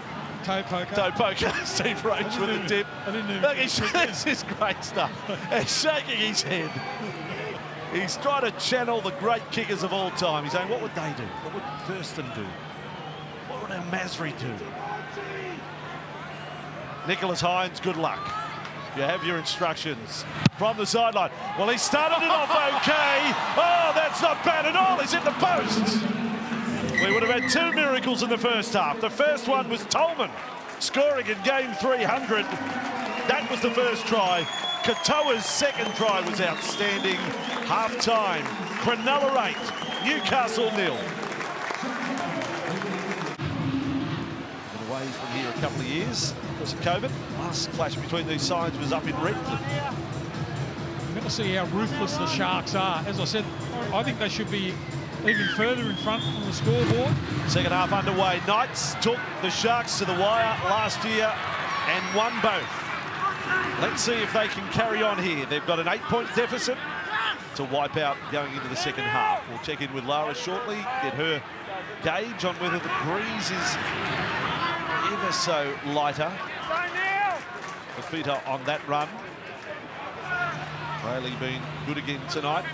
toe poker. Toe poker. Steve Roach with the dip. Look, this is great stuff. He's shaking his head. He's trying to channel the great kickers of all time. He's saying, what would they do? What would Thurston do? What would Masri do? Nicholas Hines, good luck. You have your instructions from the sideline. Well, he started it off okay. Oh, that's not bad at all. He's hit the post. We would have had 2 miracles in the first half. The first one was Tolman scoring in game 300. That was the first try. Katoa's second try was outstanding. Half-time, Cronulla 8, Newcastle 0. Been away from here a couple of years because of COVID. Last clash between these sides was up in Redcliffe. I'm going to to see how ruthless the Sharks are. As I said, I think they should be even further in front on the scoreboard. Second half underway. Knights took the Sharks to the wire last year and won both. Let's see if they can carry on here. They've got an 8-point deficit to wipe out going into the second half. We'll check in with Lara shortly, get her gauge on whether the breeze is ever so lighter. The feet are on that run. Rayleigh being good again tonight.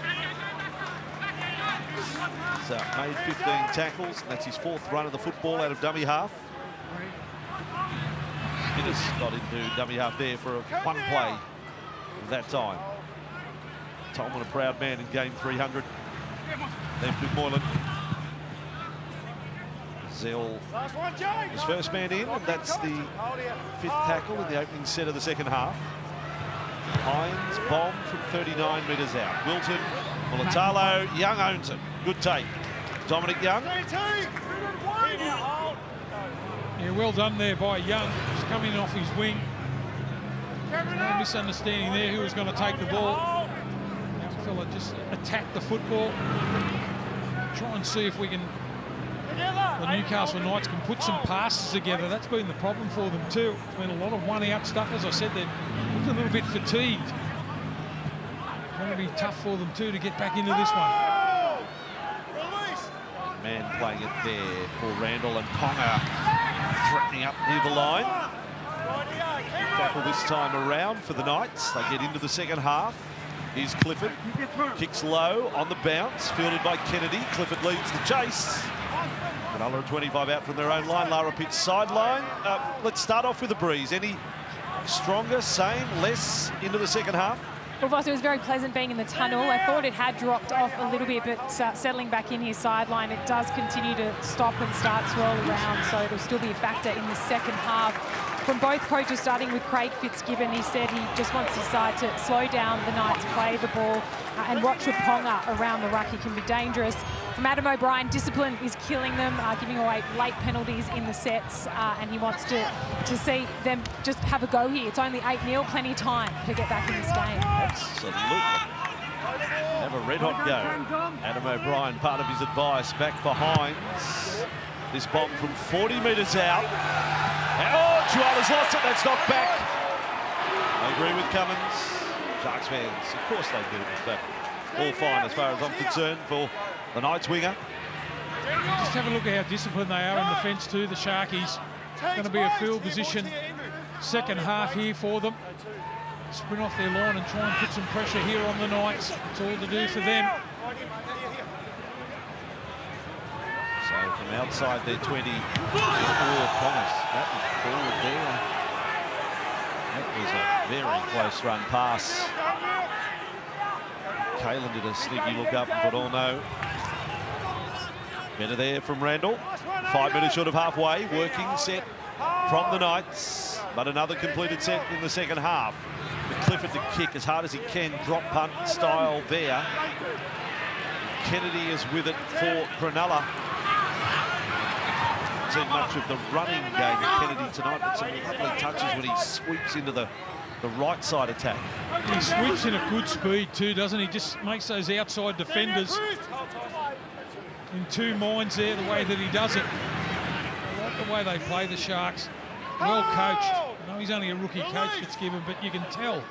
So made 15 tackles. That's his 4th run of the football out of dummy half. Guinness got into dummy half there for one play that time. Tolman, a proud man in game 300. Left with Moylan. Zell was first man in, and that's the 5th tackle in the opening set of the second half. Hines bomb from 39 metres out. Wilton, Mulatalo, Young owns it. Good take. Dominic Young. Yeah, well done there by Young. He's coming off his wing. No misunderstanding there who was going to take the ball. That fella just attacked the football. Try and see if we can, the Newcastle Knights can put some passes together. That's been the problem for them too. It's been a lot of one-out stuff. As I said, they're a little bit fatigued. It's going to be tough for them too to get back into this one. Man playing it there for Randall, and Ponga threatening up near the line. Tackle this time around for the Knights. They get into the second half. Here's Clifford. Kicks low on the bounce, fielded by Kennedy. Clifford leads the chase. Another 25 out from their own line. Lara Pitt's sideline. Let's start off with the breeze. Any stronger, same, less into the second half? Well, Voss, it was very pleasant being in the tunnel. I thought it had dropped off a little bit, but settling back in his sideline, it does continue to stop and start swirl around, so it'll still be a factor in the second half. From both coaches, starting with Craig Fitzgibbon, he said he just wants his side to slow down the Knights, play the ball, and watch with Ponga around the ruck. He can be dangerous. From Adam O'Brien, discipline is killing them, giving away late penalties in the sets, and he wants to see them just have a go here. It's only 8-0, plenty of time to get back in this game. Absolutely. Have a red-hot go. Adam O'Brien, part of his advice, back for Hines. This bomb from 40 metres out. Oh, Chihuahua's lost it. That's knocked back. I agree with Cummins. Sharks fans, of course they do, but all fine as far as I'm concerned for the Knights winger. Just have a look at how disciplined they are in defence too, the Sharkies. Going to be a field position second half here for them. Sprint off their line and try and put some pressure here on the Knights. It's all to do for them. So from outside their 20, Thomas, that was forward there. That was a very close run pass. Kalen did a sneaky look up and thought, oh no. Better there from Randall. 5 minutes short of halfway, working set from the Knights, but another completed set in the second half. But Clifford to kick as hard as he can, drop punt style there. Kennedy is with it for Cronulla. Seen much of the running game of Kennedy tonight, but some lovely touches when he sweeps into the right side attack. He sweeps in a good speed too, doesn't he? Just makes those outside defenders in two minds there, the way that he does it. I like the way they play the Sharks. Well coached. I know he's only a rookie coach, Fitzgibbon, but you can tell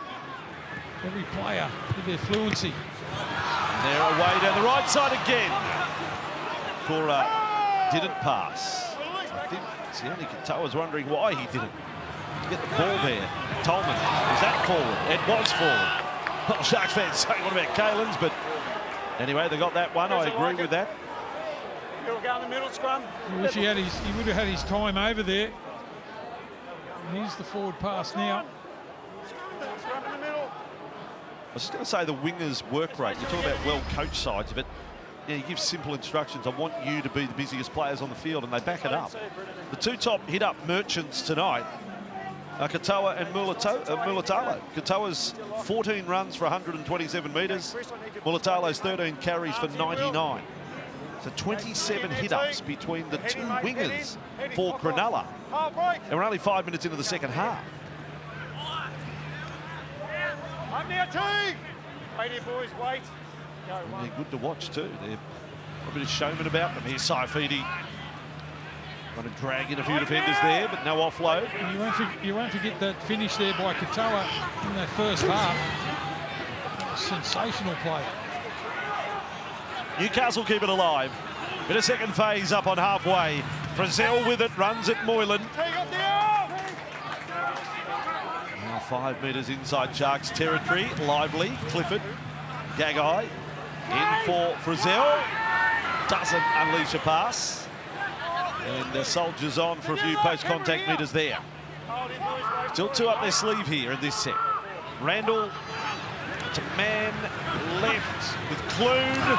every player with their fluency. And they're away down the right side again. Cora didn't pass. I think Sione Katoa's wondering why he didn't get the ball there. Tolman, is that forward? It was forward. Well, Sharks fans saying what about Kalen's, but anyway, they got that one. I agree with that. He'll go in the middle scrum. I wish he would have had his time over there. And here's the forward pass now. Scrum in the middle. I was just going to say the wingers' work rate. You talk about well-coached sides, but you give simple instructions. I want you to be the busiest players on the field, and they back it up. The two top hit-up merchants tonight are Katoa and Mulatalo. Katoa's 14 runs for 127 metres. Mulatalo's 13 carries for 99. So 27 hit-ups between the two wingers for Cronulla. And we're only 5 minutes into the second half. Up now, team. Wait here, boys, wait. Go, And they're good to watch too. They're a bit of showman about them. Here's Saifidi. Going to drag in a few defenders there, but no offload. And you won't forget that finish there by Katoa in that first half. Sensational play. Newcastle keep it alive. Bit of second phase up on halfway. Frizzell with it, runs at Moylan. Now 5 metres inside Sharks territory. Lively, Clifford, Gagai in for Frizzell. Doesn't unleash a pass. And soldiers on for a few post-contact metres there. Still 2 up their sleeve here in this set. Randall to man left with Clune.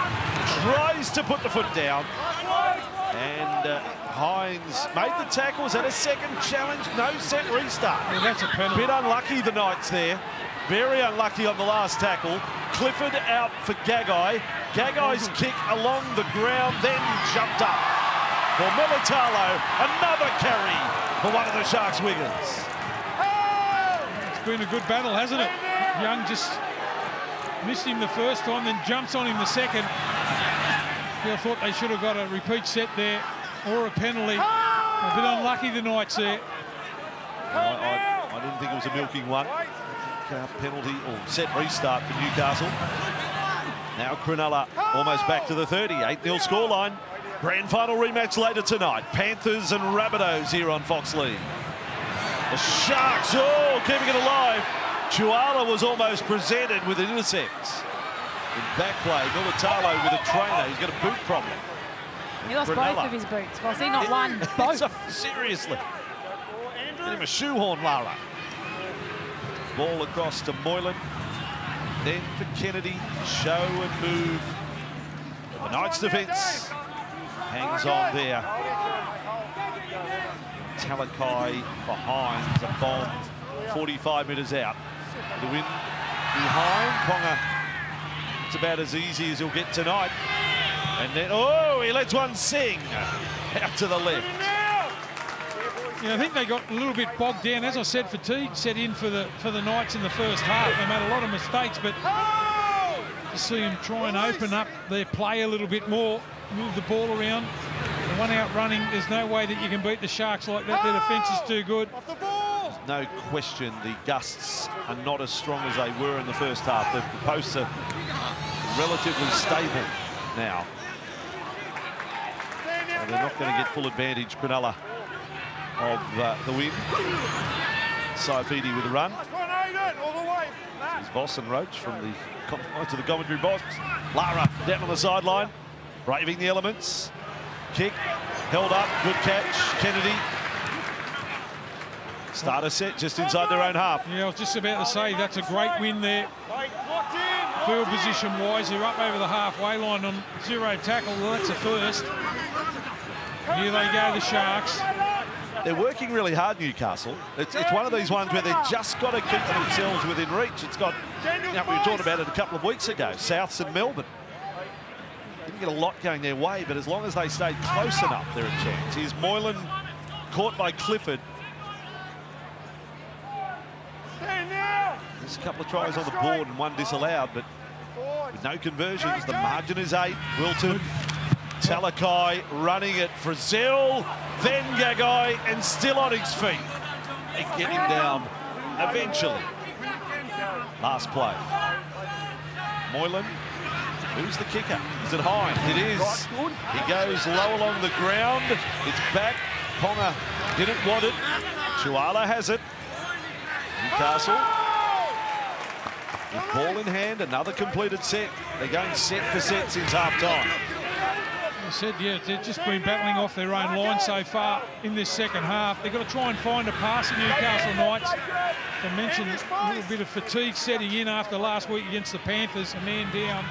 Tries to put the foot down. And Hines made the tackles at a second challenge. No set restart. Well, that's a penalty. Bit unlucky the Knights there. Very unlucky on the last tackle. Clifford out for Gagai. Gagai's kick along the ground, then jumped up for Militalo. Another carry for one of the Sharks wingers. It's been a good battle, hasn't it? Young just missed him the first time, then jumps on him the second. I thought they should have got a repeat set there or a penalty. A bit unlucky the Knights there. I didn't think it was a milking one. I think penalty or set restart for Newcastle. Now Cronulla almost back to the 30. 8-0 scoreline. Grand final rematch later tonight. Panthers and Rabbitohs here on Fox League. The Sharks, keeping it alive. Chuala was almost presented with an intercept. In back play, Militalo with a trainer. He's got a boot problem. He lost both of his boots. Was he not one? Both. Seriously. Get him a shoehorn, Lara. Ball across to Moylan. Then for Kennedy. Show and move. The Knights defence hangs on there. Talakai for Hines. A bomb 45 metres out. The win behind. Ponga. It's about as easy as he'll get tonight. And then, he lets one sing out to the left. Yeah, I think they got a little bit bogged down. As I said, fatigue set in for the Knights in the first half. They made a lot of mistakes, but to see them try and open up their play a little bit more, move the ball around. The one out running, there's no way that you can beat the Sharks like that. Their defence is too good. No question the gusts are not as strong as they were in the first half. The posts are relatively stable now. So they're not going to get full advantage, Cronulla, of the win. Saifidi with a run. Here's Voss and Roach from to the commentary box. Lara down on the sideline, braving the elements. Kick, held up, good catch, Kennedy. Start a set just inside their own half. Yeah, I was just about to say, that's a great win there. Field position-wise, they're up over the halfway line on 0 tackle. Well, that's a first. Here they go, the Sharks. They're working really hard, Newcastle. It's one of these ones where they've just got to keep themselves within reach. It's got, we were talking about it a couple of weeks ago, Souths and Melbourne. Didn't get a lot going their way, but as long as they stayed close enough, they're a chance. Here's Moylan caught by Clifford. There's a couple of tries on the board and one disallowed, but with no conversions, the margin is 8. Wilton, Talakai running it. Frizzell, then Gagai, and still on his feet. They get him down eventually. Last play. Moylan, who's the kicker? Is it Hines? It is. He goes low along the ground. It's back. Ponga didn't want it. Chuala has it. Newcastle. With ball in hand, another completed set. They're going set for set since half-time. I said, yeah, they've just been battling off their own line so far in this second half. They've got to try and find a pass in Newcastle Knights. I mentioned a little bit of fatigue setting in after last week against the Panthers, a man down.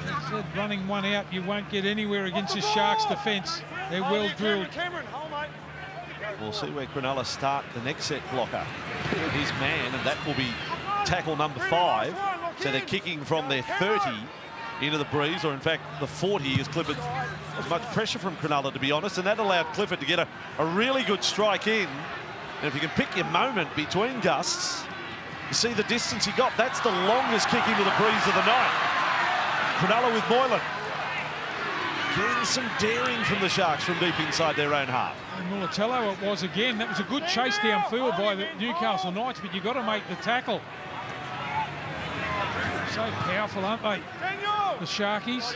As I said, running one out, you won't get anywhere against the Sharks' defence. They're well drilled. We'll see where Cronulla start the next set blocker. His man, and that will be tackle number 5. So they're kicking from their 30 into the breeze, or in fact the 40 as Clifford. There's much pressure from Cronulla, to be honest, and that allowed Clifford to get a really good strike in. And if you can pick your moment between gusts, You see the distance he got. That's the longest kick into the breeze of the night. Cronulla with Moylan. Getting some daring from the Sharks from deep inside their own half. And Mulatello it was again. That was a good chase downfield by the Newcastle Knights, but you've got to make the tackle. So powerful, aren't they? The Sharkies.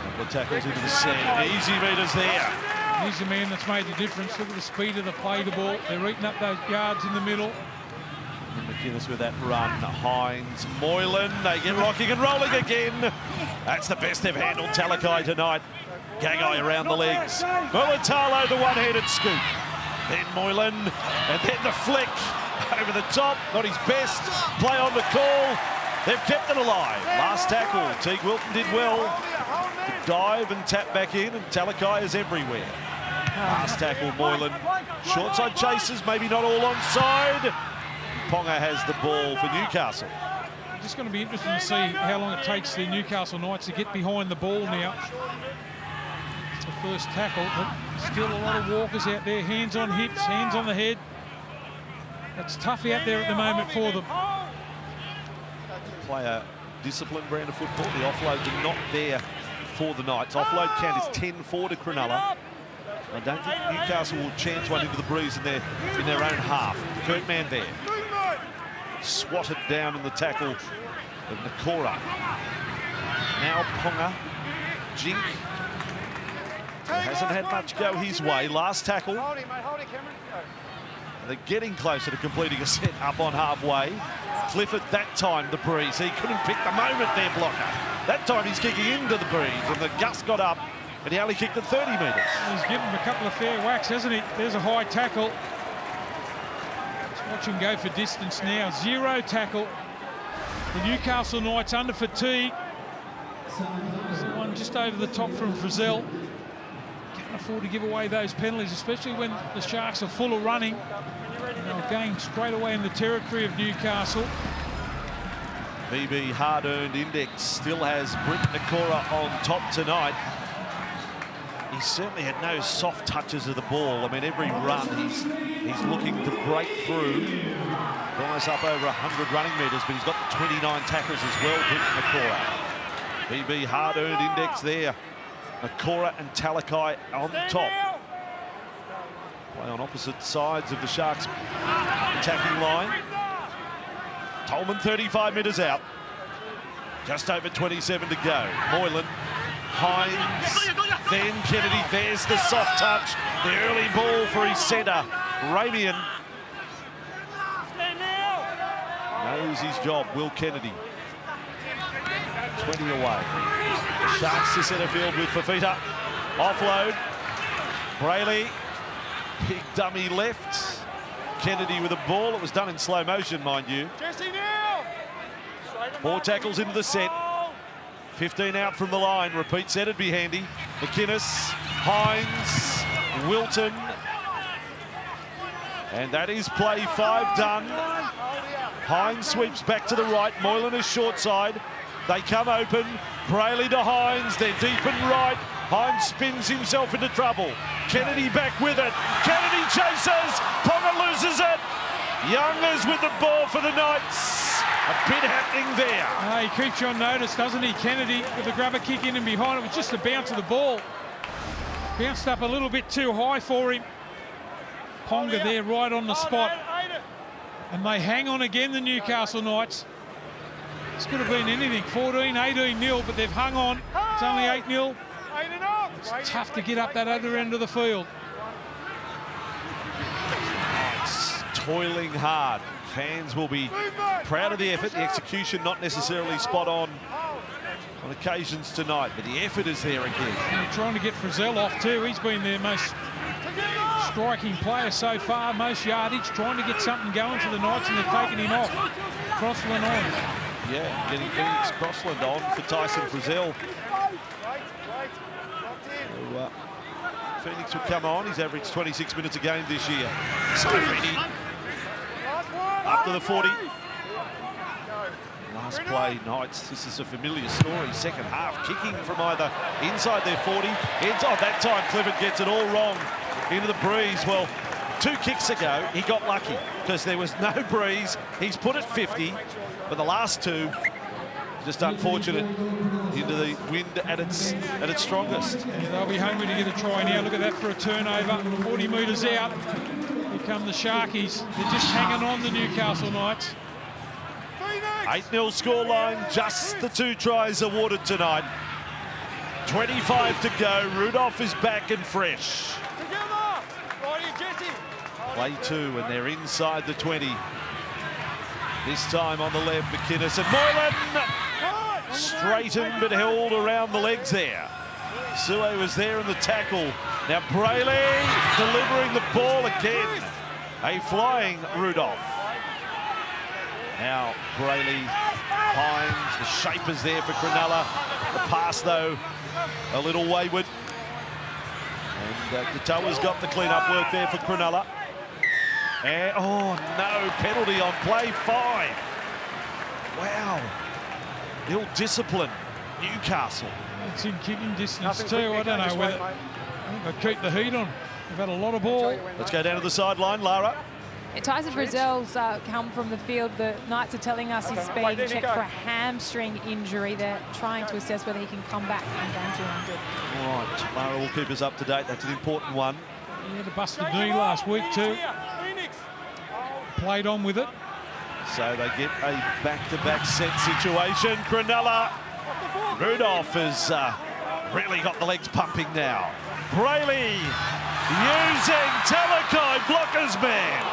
Couple of tackles into the sand. Easy meters there. He's the man that's made the difference. Look at the speed of the play, the ball. They're eating up those yards in the middle. And McInnes with that run. Hines, Moylan, they get rocking and rolling again. That's the best they've handled Talakai tonight. Gagai around the legs. Mulitalo, the one-handed scoop. Then Moylan, and then the flick over the top. Not his best. Play on the call. They've kept it alive. Last tackle. Teague Wilton did well. Dive and tap back in, and Talakai is everywhere. Last tackle, Moylan. Short side chases, maybe not all onside. Ponga has the ball for Newcastle. Just going to be interesting to see how long it takes the Newcastle Knights to get behind the ball now. It's the first tackle, but still a lot of walkers out there. Hands on hips, hands on the head. That's tough out there at the moment for them. Play a disciplined brand of football. The offloads are not there for the Knights. Offload count is 10-4 to Cronulla. I don't think Newcastle will chance one into the breeze in their own half. Kurt Mann there. Swatted down in the tackle of Nakora. Now Ponga. Jink. Hasn't had much go his way. Last tackle. They're getting closer to completing a set up on halfway. Clifford that time the breeze. He couldn't pick the moment there, blocker. That time he's kicking into the breeze and the gust got up and he only kicked at 30 metres. He's given him a couple of fair whacks, hasn't he? There's a high tackle. Let's watch him go for distance now. Zero tackle. The Newcastle Knights under fatigue. There's the one just over the top from Frizzell. Can't afford to give away those penalties, especially when the Sharks are full of running. And they're going straight away in the territory of Newcastle. VB hard-earned index still has Britt Nakora on top tonight. He certainly had no soft touches of the ball. I mean, every run he's looking to break through. Almost up over 100 running metres, but he's got the 29 tackles as well, Britt Nakora. VB hard-earned index there. Nakora and Talakai on top. Play on opposite sides of the Sharks' attacking line. Tolman 35 metres out. Just over 27 to go. Moylan, Hines, then Kennedy. There's the soft touch. The early ball for his centre. Ramian knows his job. Will Kennedy. 20 away. The Sharks to centre field with Fafita. Offload. Brayley. Big dummy left. Kennedy with a ball. It was done in slow motion, mind you. 4 tackles into the set. 15 out from the line. Repeat set would be handy. McInnes, Hines, Wilton. And that is play 5 done. Hines sweeps back to the right. Moylan is short side. They come open. Brayley to Hines. They're deep and right. Hines spins himself into trouble. Kennedy back with it. Kennedy chases. Ponga loses it. Young is with the ball for the Knights. A bit happening there. He keeps you on notice, doesn't he? Kennedy with a grabber kick in and behind. It was just the bounce of the ball. Bounced up a little bit too high for him. Ponga there right on the spot. And they hang on again, the Newcastle Knights. This could have been anything. 14, 18-0, but they've hung on. It's only 8-0. It's tough to get up that other end of the field. It's toiling hard. Fans will be proud of the effort. The execution not necessarily spot on occasions tonight, but the effort is there again. And they're trying to get Frizzell off too. He's been their most striking player so far, most yardage, trying to get something going for the Knights, and they've taken him off. Crossland on. Yeah, getting Phoenix Crossland on for Tyson Frizzell. So, Phoenix would come on. He's averaged 26 minutes a game this year. Saifidi up to the 40. Last play, Knights. This is a familiar story. Second half, kicking from either inside their 40. That time, Clifford gets it all wrong into the breeze. Well, 2 kicks ago, he got lucky. because there was no breeze. He's put it 50, but the last two, just unfortunate into the wind at its strongest. Yeah, they'll be hungry to get a try now. Look at that for a turnover. 40 metres out. Here come the Sharkies. They're just hanging on, the Newcastle Knights. 8-0 scoreline, just the 2 tries awarded tonight. 25 to go. Rudolph is back and fresh. Play 2, and they're inside the 20. This time on the left, McInnes and Moylan. Straightened but held around the legs there. Sue was there in the tackle. Now Brayley delivering the ball again. A flying Rudolph. Now Brayley, Hines, the shapers there for Cronulla. The pass though, a little wayward. And Katoa's got the clean-up work there for Cronulla. And, oh no, penalty on play 5. Wow. Ill discipline, Newcastle. It's in kicking distance too. I don't know whether... I think they'd keep the heat on. They've had a lot of ball. Let's go down to the sideline, Lara. Tyson Frizzell's come from the field. The Knights are telling us he's being checked for a hamstring injury. They're trying to assess whether he can come back from game 200. All right, Lara will keep us up to date. That's an important one. He had a busted knee last week too. Played on with it. So they get a back-to-back set situation. Cronulla. Rudolph has really got the legs pumping now. Brayley using Talakai, blocker's man.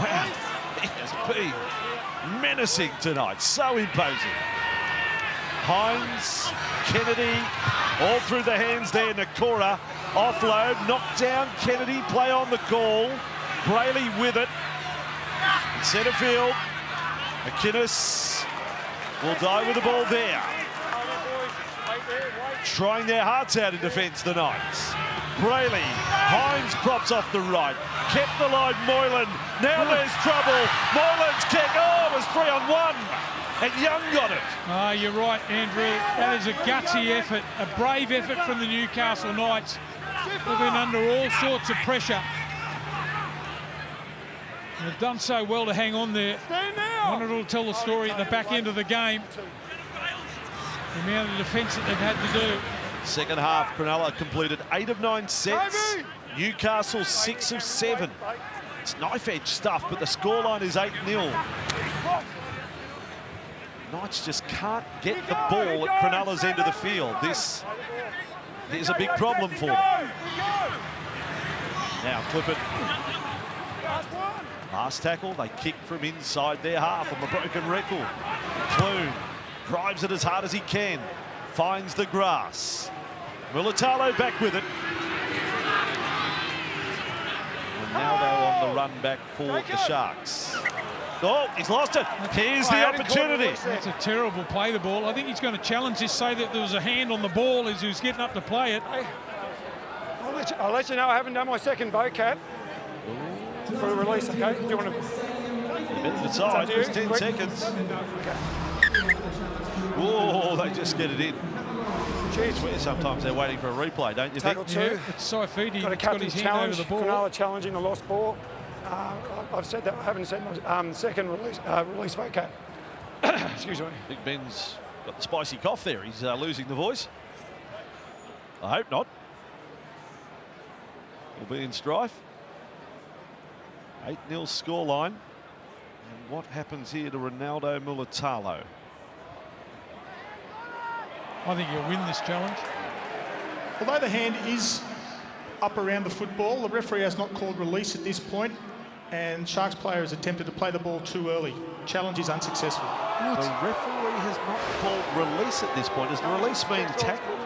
Wow, he has been menacing tonight, so imposing. Hines, Kennedy, all through the hands there. Nakora, offload, knocked down. Kennedy, play on the call. Brayley with it. In centre field, McInnes will die with the ball there. Trying their hearts out in defence, the Knights. Brayley, Hines props off the right. Kept the line, Moylan. Now there's trouble. Moylan's kick, oh, it was 3-on-1. And Young got it. Oh, you're right, Andrew. That is a gutsy effort, a brave effort from the Newcastle Knights. They've been under all sorts of pressure. They've done so well to hang on there. Wanted to tell the story at the back end of the game. The amount of defence that they've had to do. Second half, Cronulla completed 8 of 9 sets. Newcastle 6 of 7. It's knife-edge stuff, but the scoreline is 8-0. Knights just can't get the ball at Cronulla's end of the field. This is a big problem for them. Now Clifford. Last tackle, they kick from inside their half on the broken record. Clune drives it as hard as he can. Finds the grass. Mulatalo back with it. Ronaldo on the run back for the Sharks. Oh, he's lost it. Here's the opportunity. That's a terrible play, the ball. I think he's going to challenge this, say that there was a hand on the ball as he was getting up to play it. I'll let you know I haven't done my second vocab for the release, okay? Do you want to... Decide. It's 10 seconds. Oh, they just get it in. Jeez, sometimes they're waiting for a replay, don't you think? Yeah, it's Saifidi. Got a captain's challenge over the ball. Cronulla challenging the lost ball. I've said that. I haven't said my second release vocab. Excuse me. Big Ben's got the spicy cough there. He's losing the voice. I hope not. We'll be in strife. 8-0 scoreline. And what happens here to Ronaldo Mulatalo? I think he'll win this challenge. Although the hand is up around the football, the referee has not called release at this point, and Sharks player has attempted to play the ball too early. Challenge is unsuccessful. What? The referee has not called release at this point. Has the release been tackled?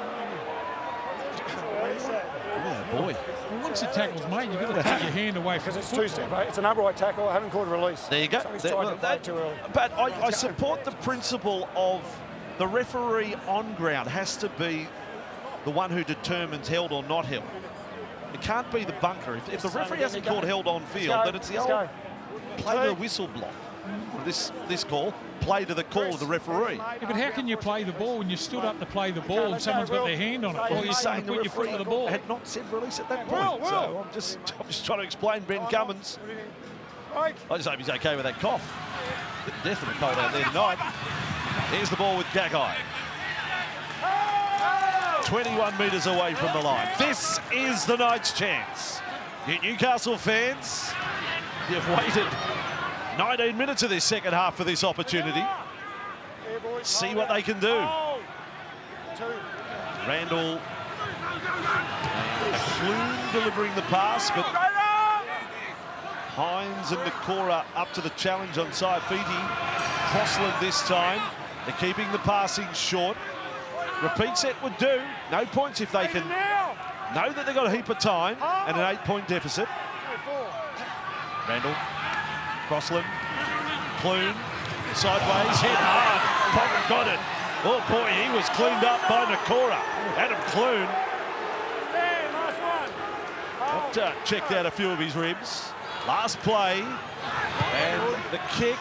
Oh boy. Well, once the tackle's made, you've got to take your hand away from Because the it's football. two-step, right? It's an upright tackle. I haven't called release. There you go. So he's tried to play too early. But I support the principle of the referee on ground has to be the one who determines held or not held. It can't be the bunker. If the referee hasn't called held on field, then it's the old play to the whistle block. This call, play to the call of the referee. Yeah, but how can you play the ball when you stood up to play the ball and someone's got their hand on it? Well, Or you're saying the put your foot to the ball. had not said release at that point. So I'm just trying to explain Ben Cummins. I just hope he's okay with that cough. Definitely cold out there tonight. Here's the ball with Gagai. 21 metres away from the line. This is the night's chance. You Newcastle fans, you've waited 19 minutes of this second half for this opportunity. See what they can do. Randall and Clune delivering the pass, but Hines and Nakora up to the challenge on Saifiti. Crossland this time. They're keeping the passing short. Repeat set would do. No points if they can know that they've got a heap of time and an 8-point deficit. Randall, Crossland, Clune, sideways, hit hard. Pocket got it. Oh boy, he was cleaned up by Nakora. Adam Clune. That checked out a few of his ribs. Last play, and the kick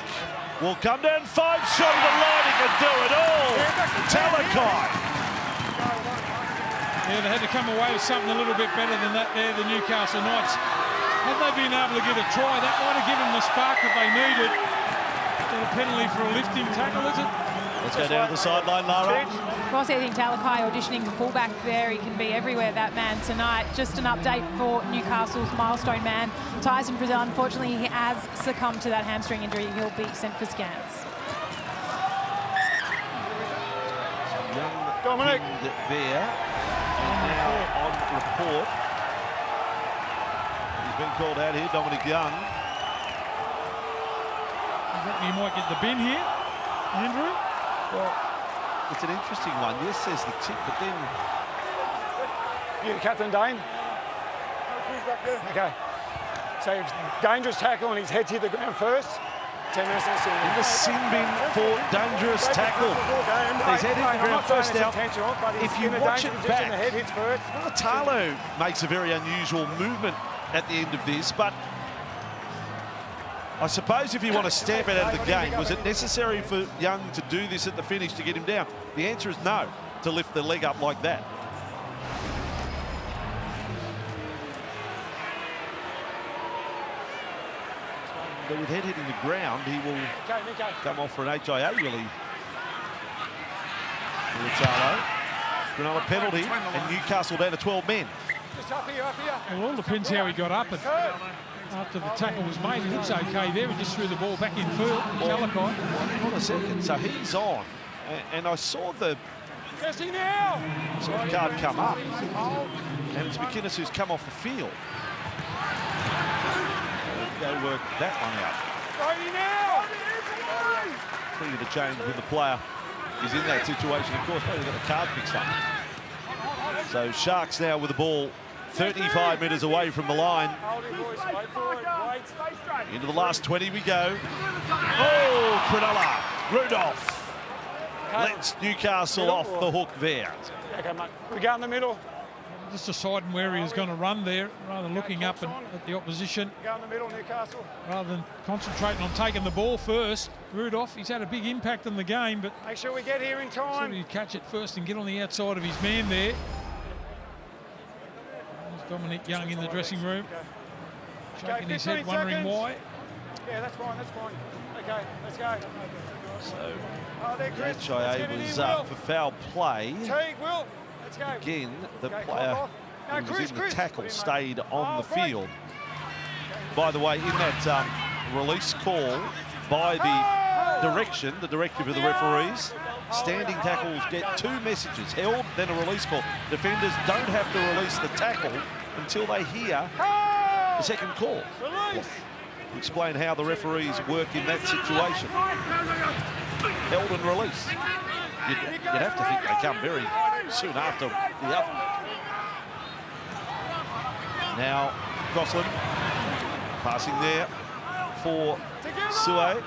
will come down 5 shot of the line. He can do it all. Talakai. Yeah, they had to come away with something a little bit better than that there, the Newcastle Knights. Had they been able to get a try, that might have given them the spark that they needed. Is that a penalty for a lifting tackle, is it? Let's go down to the sideline, Lara. Well, I think Talakai auditioning for fullback there. He can be everywhere, that man, tonight. Just an update for Newcastle's milestone man, Tyson Frizzell. Unfortunately, he has succumbed to that hamstring injury. He'll be sent for scans. Young Dominic there, and now on report. He's been called out here, Dominic Young. I reckon he might get the bin here, Andrew. Well, it's an interesting one. Yes, there's the tip, but then... You, Captain Dane? Okay. So it's dangerous tackle and his head's hit the ground first. 10 minutes in the sin bin for dangerous tackle. His head hit the ground first out. If you watch it back, Mulatalo makes a very unusual movement at the end of this, but I suppose if you want to stamp it out of the game, was it necessary for Young to do this at the finish to get him down? The answer is no, to lift the leg up like that. But with head hitting the ground, he will come off for an HIA, really. Mulatalo. Cronulla penalty, and Newcastle down to 12 men. Well, it all depends how he got up. After the tackle was made, he looks okay there. He just threw the ball back in field. Talakai. Hold on a second. So he's on, and I saw the card come up, and it's McInnes who's come off the field. Go work that one out. Free to change when the player is in that situation. Of course, they've got the card mixed up. So Sharks now with the ball 35 metres away from the line. Into the last 20 we go. Oh, Cronulla, Rudolph lets Newcastle off the hook there. Okay, mate. We go in the middle. Just deciding where he was going to run there, rather than looking up at the opposition. Go in the middle, Newcastle. Rather than concentrating on taking the ball first. Rudolph, he's had a big impact on the game, but make sure we get here in time. So you catch it first and get on the outside of his man there. Dominic Young in the dressing room, shaking his head, wondering why. Yeah, that's fine, that's fine. Okay, let's go. So, HIA was up for foul play. Teague, Will, let's go. Again, the player who was in the tackle stayed on the field. By the way, in that release call by the directive of the referees, standing tackles get 2 messages, held, then a release call. Defenders don't have to release the tackle until they hear the second call. Well, explain how the referees work in that situation. Held and release. You'd have to think they come very soon after the other. Now, Crossland passing there for Sue.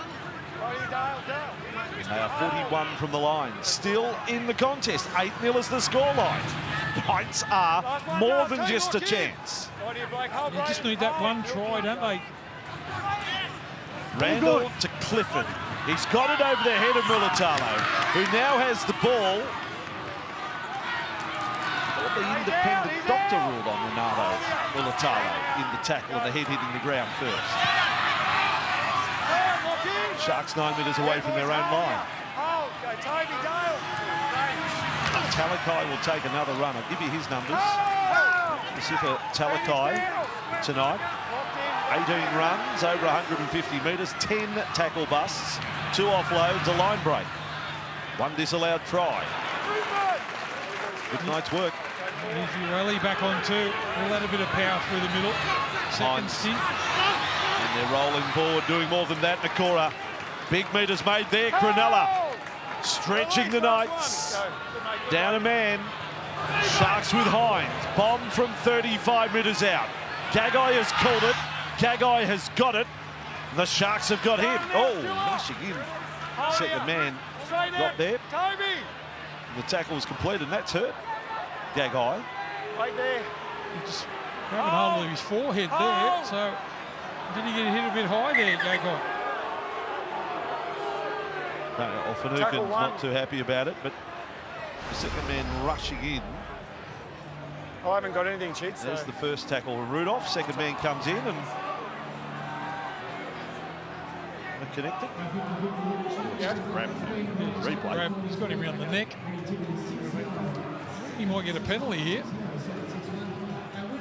They are 41 from the line. Still in the contest. 8-0 is the scoreline. Points are more than just a chance. You just need that one try, don't they? Randall to Clifford. He's got it over the head of Mulatalo, who now has the ball. The independent doctor ruled on Renato Mulatalo in the tackle and the head hitting the ground first. Sharks 9 metres away from their own line. Talakai will take another run. I'll give you his numbers. This is for Talakai tonight. 18 runs, over 150 metres, 10 tackle busts, 2 offloads, a line break. 1 disallowed try. Good night's work. Easy rally back on 2. We'll add a bit of power through the middle. Second stint. And they're rolling forward, doing more than that. Nakora. Big metres made there. Cronulla stretching the Knights. Down a man. Sharks with Hines. Bomb from 35 metres out. Gagai has called it. Gagai has got it. The Sharks have got him. Oh, rushing in. Second man got there. The tackle was completed, and that's hurt Gagai. Right there. He just grabbing hold of his forehead there. So did he get hit a bit high there, Gagai? No, Finucane's not too happy about it, but the second man rushing in. I haven't got anything, Chid. There's the first tackle of Rudolph. Second man comes in and connected. Just a grab. Replay. He's got him around the neck. He might get a penalty here.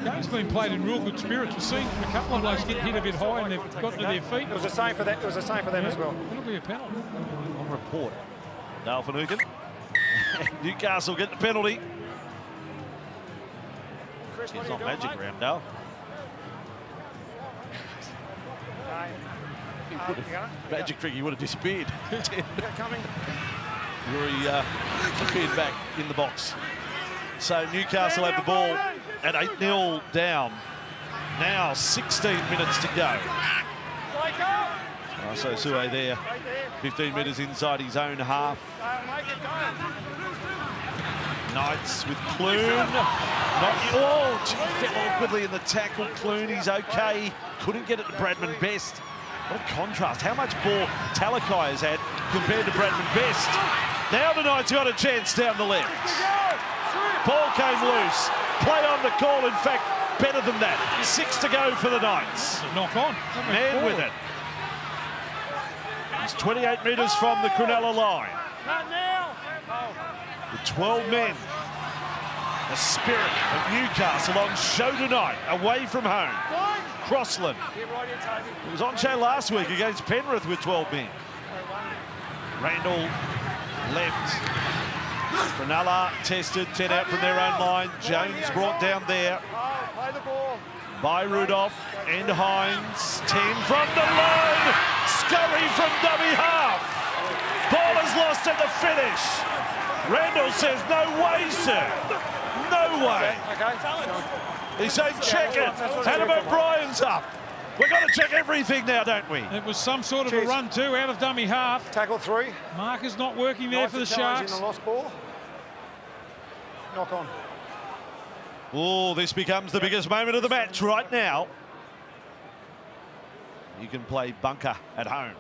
Game's been played in real good spirits. We've seen a couple of blokes get hit a bit high and they've got to their feet. It was the same for that. It was the same for them as well. It'll be a penalty. On report. Dale Finucane. Newcastle get the penalty. Chris, It's not magic round, Dale. Magic trick, he would have disappeared. Coming. Yuri appeared back in the box. So Newcastle have the ball at 8-0 down. Now 16 minutes to go. So Sue there, 15 metres inside his own half. Knights with Clune. Fell awkwardly in the tackle. Clune, he's okay. Couldn't get it to Bradman Best. What a contrast. How much ball Talakai has had compared to Bradman Best. Now the Knights got a chance down the left. Ball came loose. Play on the call, in fact, better than that. 6 to go for the Knights. Knock on. Man with it. He's 28 metres from the Cronulla line. Not now. The 12 men. The spirit of Newcastle on show tonight, away from home. Crossland. It was on show last week against Penrith with 12 men. Randall left. Cronulla tested, 10 out from their own line. Jones brought down there by Rudolph and Hines. 10 from the line. Scurry from dummy half. Ball is lost at the finish. Randall says, no way, sir. No way. He's saying, check it. Adam O'Brien's up. We've got to check everything now, don't we? It was some sort of a run too, out of dummy half. Tackle 3. Marker's not working there for the Sharks. In the lost ball. Knock on. Oh, this becomes the biggest moment of the match right now. You can play bunker at home.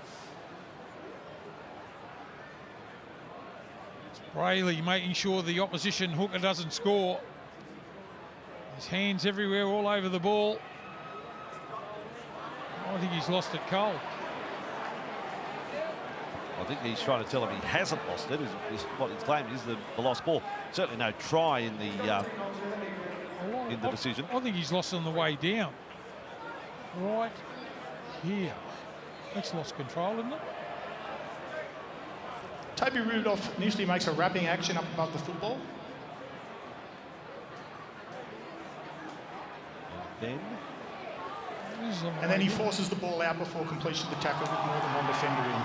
It's Brayley making sure the opposition hooker doesn't score. His hands everywhere, all over the ball. I think he's lost it cold. I think he's trying to tell him he hasn't lost it. Is what he's claimed is the lost ball. Certainly no try in the decision. I think he's lost on the way down. Right here. That's lost control, isn't it? Toby Rudolph initially makes a wrapping action up above the football. And then he forces the ball out before completion of the tackle with more than one defender in.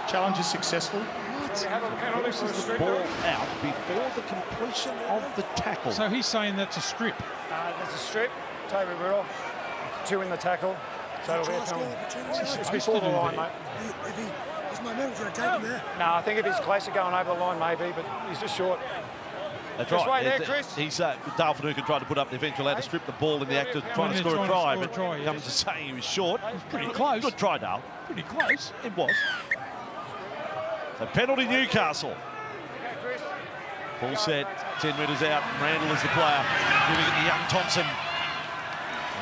Challenge is successful. Forces the ball out before the completion of the tackle. So he's saying that's a strip. That's a strip. Toby Rudolph. 2 in the tackle. So it'll be a penalty. It's before the line, mate. His momentum's going to take him there. No, I think if he's closer going over the line, maybe, but he's just short. That's Just right. right there, Chris. He's Dale Finucane tried to put up the eventual out to strip the ball in the act of trying to score a try, but comes to saying he was short. It was pretty close. Good try, Dale. Pretty close. It was. So penalty Newcastle. Full set, 10 metres out. Randall is the player, giving it to young Thompson.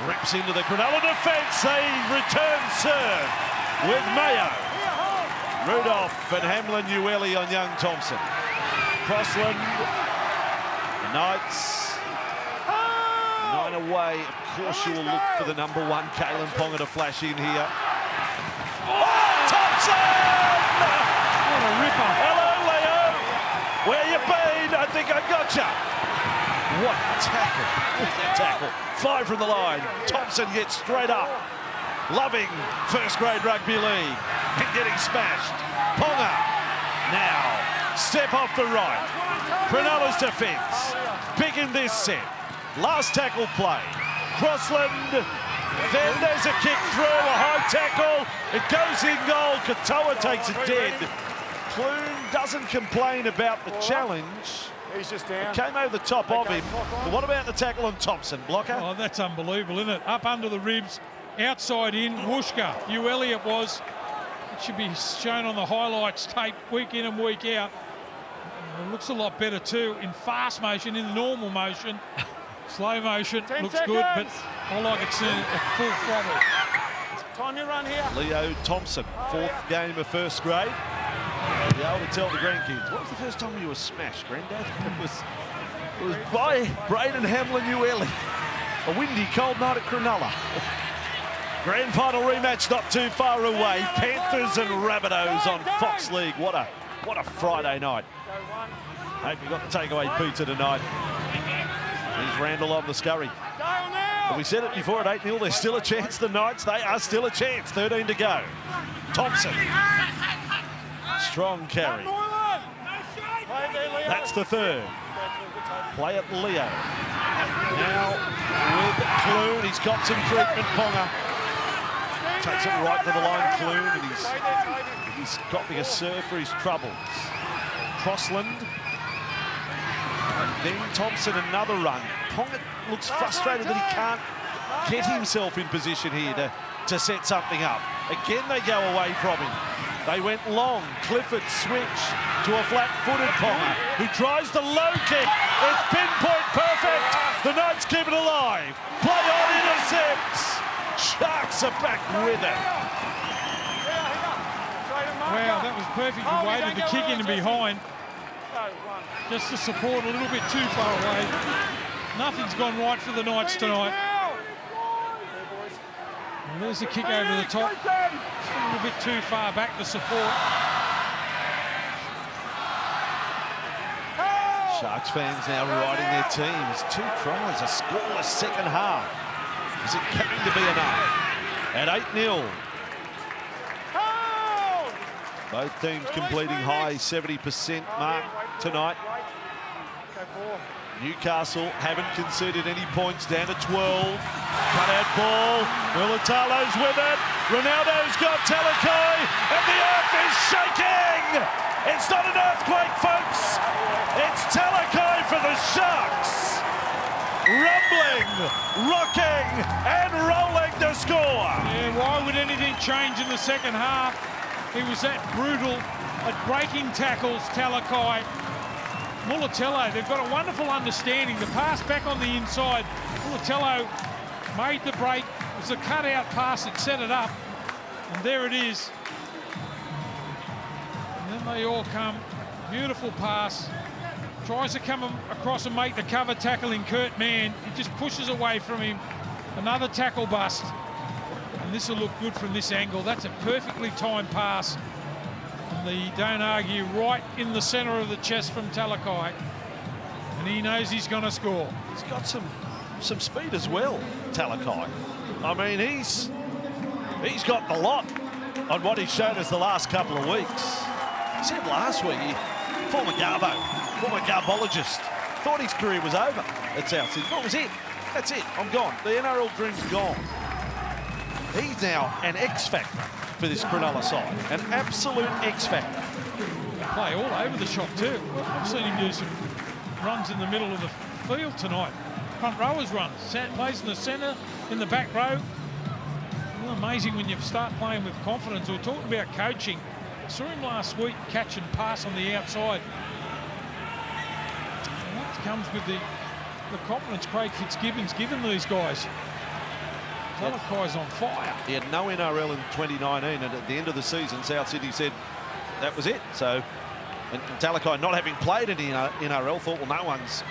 Rips into the Cronulla defence. They return serve with Mayo. Rudolph and Hamlin Ueli on young Thompson. Crossland. The Knights. 9 away. Of course you will look for the number 1, Kalen Ponga, to flash in here. Oh, Thompson! What a ripper. Hello, Leo. Where you been? I think I got you. What a tackle. What's that tackle? 5 from the line. Thompson gets straight up. Loving first-grade rugby league. And getting smashed. Ponga. Now, step off the right. Cronulla's defence. Big in this set. Last tackle play. Crossland. Then there's a kick through, a high tackle. It goes in goal. Katoa takes it dead. Clune doesn't complain about the challenge. He's just down. It came over the top of him. But what about the tackle on Thompson, Blocker? Oh, that's unbelievable, isn't it? Up under the ribs, outside in, Wooshka. Ueli it was. It should be shown on the highlights tape week in and week out. It looks a lot better too in fast motion, in normal motion. Slow motion looks good, but I like it seen at full throttle. Time you run here. Leo Thompson, 4th game of first grade. Be able to tell the grandkids. What was the first time you were smashed, Granddad? It was by Braden Hamlin Ueli. A windy, cold night at Cronulla. Grand final rematch not too far away. Panthers and Rabbitohs on Fox League. What a Friday night. Hope you got the takeaway pizza tonight. Here's Randall on the scurry. But we said it before at 8-0, there's still a chance. The Knights, they are still a chance. 13 to go. Thompson. Strong carry. That's the 3rd. Play at Leo. Now with Clune. He's got some treatment, Ponga. Takes it right to the line, Clune, and he's got me a serve for his troubles. Crossland. And then Thompson, another run. Ponga looks frustrated that he can't get himself in position here to set something up. Again, they go away from him. They went long. Clifford switch to a flat-footed Ponga, who tries the low kick. It's pinpoint perfect. The Knights keep it alive. Play on, intercepts. Sharks are back with it. Wow, that was perfect. He waited the kick in and behind. Just to support a little bit too far away. Nothing's gone right for the Knights tonight. And there's a kick over the top. Just a little bit too far back to support. Sharks fans now riding their team. It's 2 tries, a scoreless second half. Is it going to be enough? At 8-0. Both teams completing high 70% mark tonight. Newcastle haven't conceded any points, down to 12. Cut out ball. Mulatalo's with it. Ronaldo's got Talakai, and the earth is shaking. It's not an earthquake, folks. It's Talakai for the Sharks. Rumbling, rocking, and rolling to score. Yeah, why would anything change in the second half? He was that brutal at breaking tackles, Talakai. Mulatello, they've got a wonderful understanding. The pass back on the inside. Mulatello made the break. It was a cut-out pass that set it up. And there it is. And then they all come. Beautiful pass. Tries to come across and make the cover tackle in Kurt Mann. He just pushes away from him. Another tackle bust. And this will look good from this angle. That's a perfectly timed pass. And the don't argue right in the centre of the chest from Talakai. And he knows he's going to score. He's got some speed as well, Talakai. I mean, he's got the lot on what he's shown us the last couple of weeks. He said last week, former garbologist, thought his career was over at South Sydney. What was it? That's it. I'm gone. The NRL dream's gone. He's now an X factor for this Cronulla side. An absolute X factor. They play all over the shop too. I've seen him do some runs in the middle of the field tonight. Front rowers runs. Plays in the centre, in the back row. Well, amazing when you start playing with confidence. We were talking about coaching. I saw him last week catch and pass on the outside. And that comes with the confidence Craig Fitzgibbon's given these guys. Talakai's on fire. He had no NRL in 2019, and at the end of the season, South Sydney said, that was it. So, and Talakai not having played in the NRL thought, well, no one's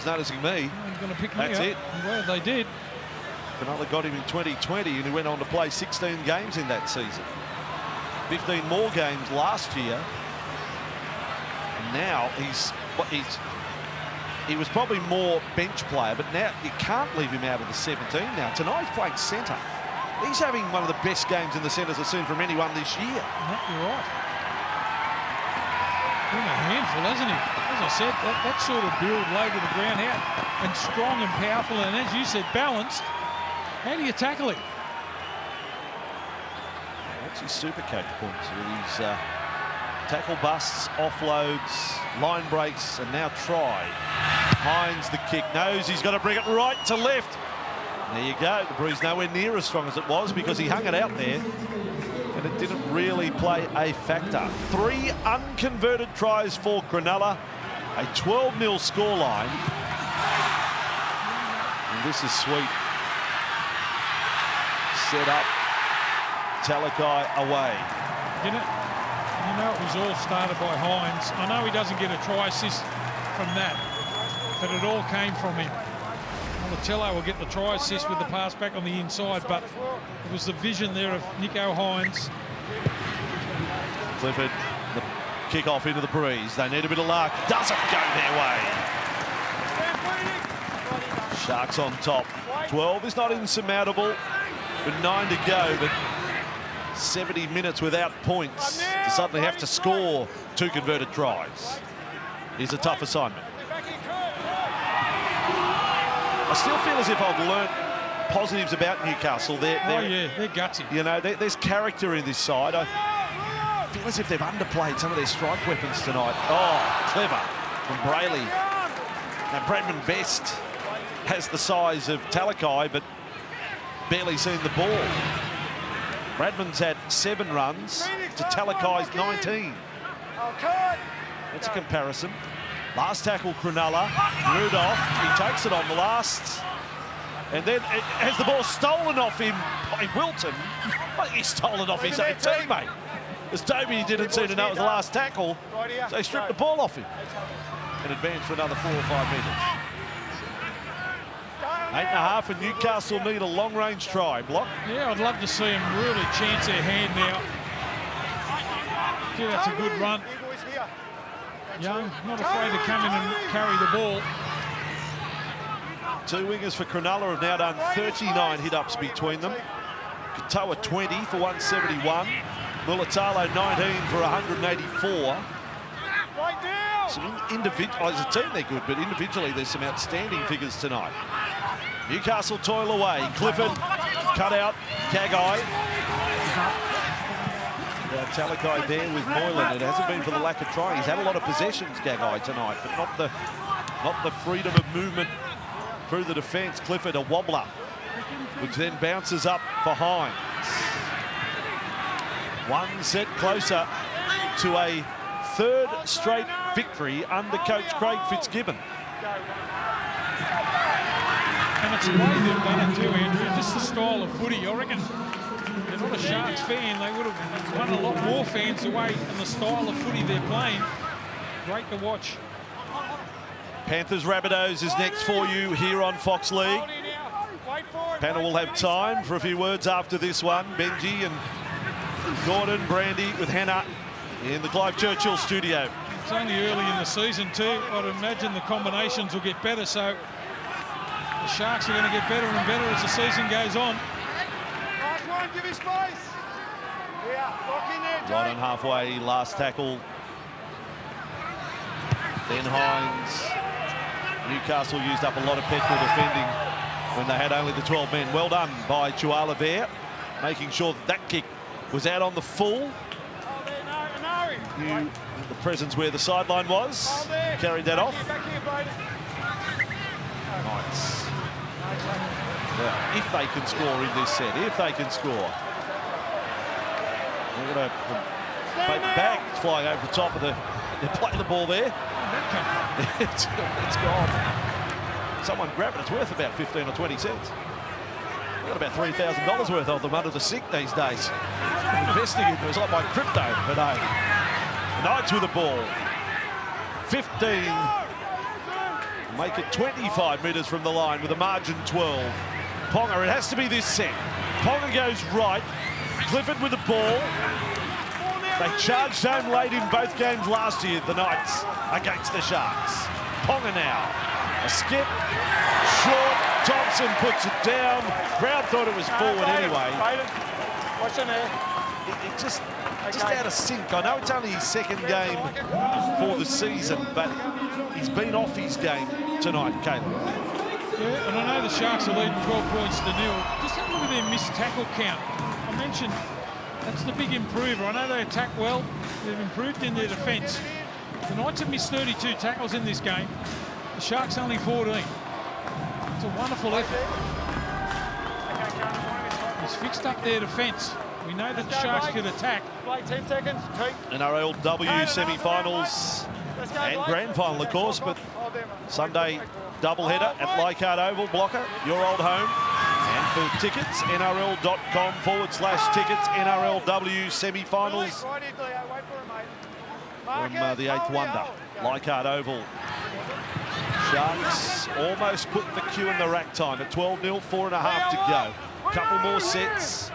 noticing me. No one's going to pick me up. That's it. I'm glad they did. Cronulla got him in 2020, and he went on to play 16 games in that season. 15 more games last year. And now he was probably more bench player, but now you can't leave him out of the 17 now. Tonight he's playing centre. He's having one of the best games in the centres I've seen from anyone this year. You're right. Been a handful, hasn't he? As I said, that sort of build low to the ground out and strong and powerful, and as you said, balanced. How do you tackle him? What's his super coach points? With his tackle busts, offloads, line breaks, and now try. Hines the kick, knows he's got to bring it right to left. There you go. The breeze nowhere near as strong as it was because he hung it out there. And it didn't really play a factor. 3 unconverted tries for Cronulla. A 12-0 scoreline. And this is sweet. Set up. Talakai away. You know, it was all started by Hines. I know he doesn't get a try assist from that, but it all came from him. Latello will get the try assist with the pass back on the inside, but it was the vision there of Nico Hines. Clifford, the kick off into the breeze. They need a bit of luck. Doesn't go their way. Sharks on top. 12 is not insurmountable. With 9 to go, but 70 minutes without points to suddenly have to score 2 converted tries is a tough assignment. I still feel as if I've learnt positives about Newcastle. They're gutsy. You know, there's character in this side. I feel as if they've underplayed some of their strike weapons tonight. Oh, clever from Brayley. Now, Bradman Best has the size of Talakai, but barely seen the ball. Bradman's had 7 runs to Talakai's 19. That's a comparison. Last tackle, Cronulla. Rudolph, he takes it on the last. And then it has the ball stolen off him by Wilton. I think he stole it off his own teammate. As Toby didn't seem to know it was the last tackle, so he stripped the ball off him and advanced for another 4 or 5 metres. 8.5, and Newcastle need a long-range try. Block. Yeah, I'd love to see them really chance their hand now. Yeah, that's a good run. Young, not afraid to come in and carry the ball. 2 wingers for Cronulla have now done 39 hit-ups between them. Katoa 20 for 171. Mulatalo 19 for 184. Some individual, as a team they're good, but individually there's some outstanding figures tonight. Newcastle toil away. Clifford cut out. Gagai. Talakai there with Moylan. It hasn't been for the lack of trying. He's had a lot of possessions, Gagai, tonight, but not the freedom of movement through the defence. Clifford, a wobbler, which then bounces up for Hines. One set closer to a 3rd straight victory under coach Craig Fitzgibbon. And it's the way they've done it too, Andrew. Just the style of footy. I reckon they're not a Sharks fan. They would have won a lot more fans away in the style of footy they're playing. Great to watch. Panthers Rabbitohs is next for you here on Fox League. Panel will have time for a few words after this one. Benji and Gordon, Brandy with Hannah in the Clive Churchill studio. It's only early in the season too. I'd imagine the combinations will get better, so the Sharks are going to get better and better as the season goes on. Last one, give his space. Yeah, lock in there, Jake. Right on halfway, last tackle. Then Hines. Newcastle used up a lot of petrol defending when they had only the 12 men. Well done by Chuala there, making sure that kick was out on the full. The presence where the sideline was. Carried that off. Nice. Yeah, if they can score in this set, if they can score. They're going to bag flying over the top of the play the ball there. It's gone. Someone grabbed it. It's worth about 15 or 20 cents. We've got about $3,000 worth of them under the sink these days. Investing in it was like my crypto, but Knights with the ball. 15. Make it 25 metres from the line with a margin 12. Ponga, it has to be this set. Ponga goes right. Clifford with the ball. They charged home late in both games last year, the Knights, against the Sharks. Ponga now. A skip. Short. Thompson puts it down. Crowd thought it was forward anyway. What's in there? It just out of sync. I know it's only his second game for the season, but he's been off his game tonight, Caleb. Yeah, and I know the Sharks are leading 12 points to 0. Just have a look at their missed tackle count. I mentioned that's the big improver. I know they attack well. They've improved in their defence. The Knights have missed 32 tackles in this game. The Sharks only 14. It's a wonderful effort. He's fixed up their defence. We know that the Sharks can attack. 10 seconds. NRLW semi-finals and grand final, of course, but Sunday doubleheader at Leichhardt Oval. Blocker, your old home. And for tickets, nrl.com/tickets, NRLW semi-finals from the 8th wonder, Leichhardt Oval. Sharks almost put the cue in the rack time at 12-0, 4.5 to go. Couple more sets.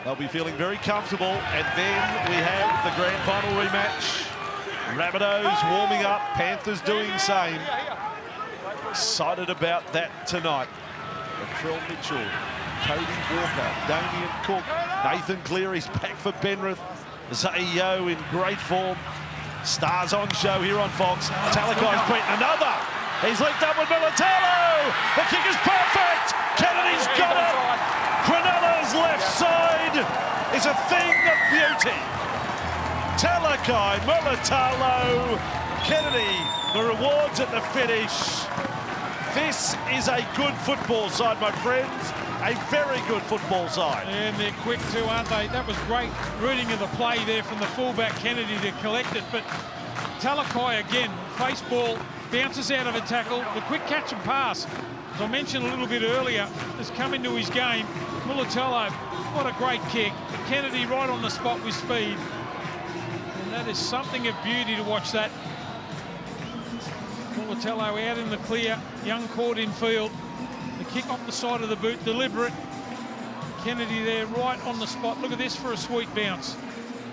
They'll be feeling very comfortable. And then we have the grand final rematch. Rabbitohs warming up, Panthers doing the same. Excited about that tonight. Latrell Mitchell, Cody Walker, Damien Cook, Nathan Cleary's back for Penrith. Zayo in great form. Stars on show here on Fox. Talakai's beaten another. He's linked up with Militalo. The kick is perfect. Kennedy's got it. Cronulla's left side is a thing of beauty. Talakai, Militalo, Kennedy, the rewards at the finish. This is a good football side, my friends. A very good football side. And they're quick too, aren't they? That was great reading of the play there from the fullback Kennedy to collect it. But Talakai again, face ball, bounces out of a tackle. The quick catch and pass, as I mentioned a little bit earlier, has come into his game. Militalo, what a great kick. Kennedy right on the spot with speed. And that is something of beauty to watch that. Militalo out in the clear, Young caught in field. The kick off the side of the boot, deliberate. Kennedy there right on the spot. Look at this for a sweet bounce.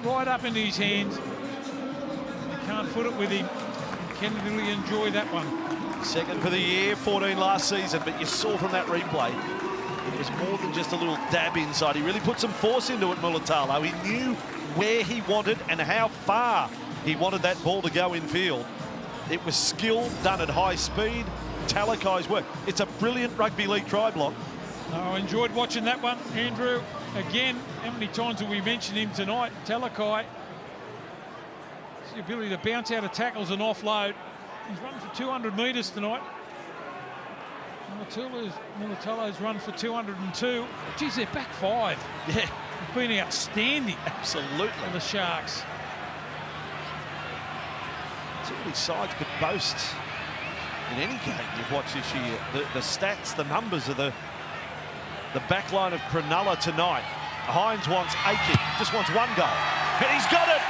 Right up into his hands. They can't foot it with him. Kennedy will enjoy that one. Second for the year, 14 last season, but you saw from that replay, it was more than just a little dab inside. He really put some force into it, Militalo. He knew where he wanted and how far he wanted that ball to go in field. It was skill done at high speed. Talakai's work. It's a brilliant rugby league try block. Oh, I enjoyed watching that one, Andrew. Again, how many times have we mentioned him tonight? Talakai. It's the ability to bounce out of tackles and offload. He's run for 200 metres tonight. Militalo's run for 202. Geez, they're back 5. Yeah. They've been outstanding. Absolutely. For the Sharks. Too many sides could boast in any game you've watched this year. The stats, the numbers of the back line of Cronulla tonight. Hines wants a kick, just wants one goal. And he's got it!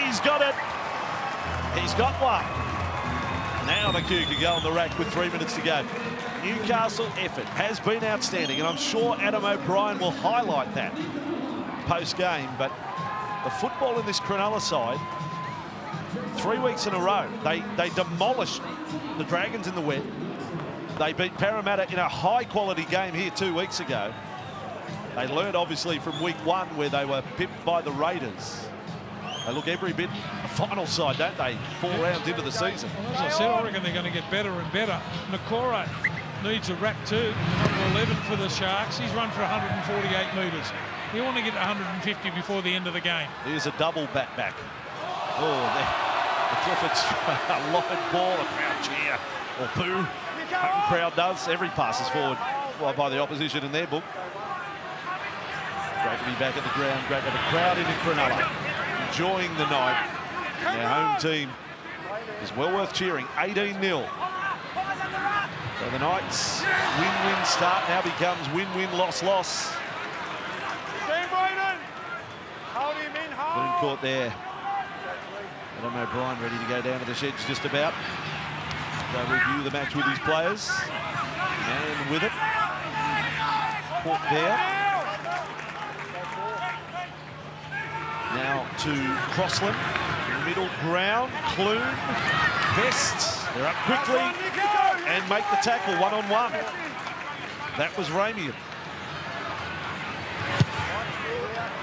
He's got it! He's got one. Now the cue can go on the rack with 3 minutes to go. Newcastle effort has been outstanding, and I'm sure Adam O'Brien will highlight that post-game, but the football in this Cronulla side, 3 weeks in a row, they demolished the Dragons in the wet. They beat Parramatta in a high-quality game here 2 weeks ago. They learned, obviously, from week 1 where they were pipped by the Raiders. They look every bit a final side, don't they? 4 rounds into the season. Well, as I said, I reckon they're going to get better and better. Nakora needs a wrap too. Number 11 for the Sharks. He's run for 148 metres. He want to get 150 before the end of the game. Here's a double bat back. Oh, the Clifford's a live ball, a crowd cheer or boo. Home crowd does. Every pass is forward by the opposition in their book. Great to be back at the ground. Great to have a crowd in Cronulla, enjoying the night. Our home team is well worth cheering. 18-0. So the Knights' win-win start now becomes win-win, loss-loss. Hold him in hard. Boone caught there. Adam O'Brien ready to go down to the sheds just about. They'll review the match with his players. And with it. Caught there. Now to Crossland. Middle ground. Clune. Best. They're up quickly. And make the tackle one-on-one. That was Ramian.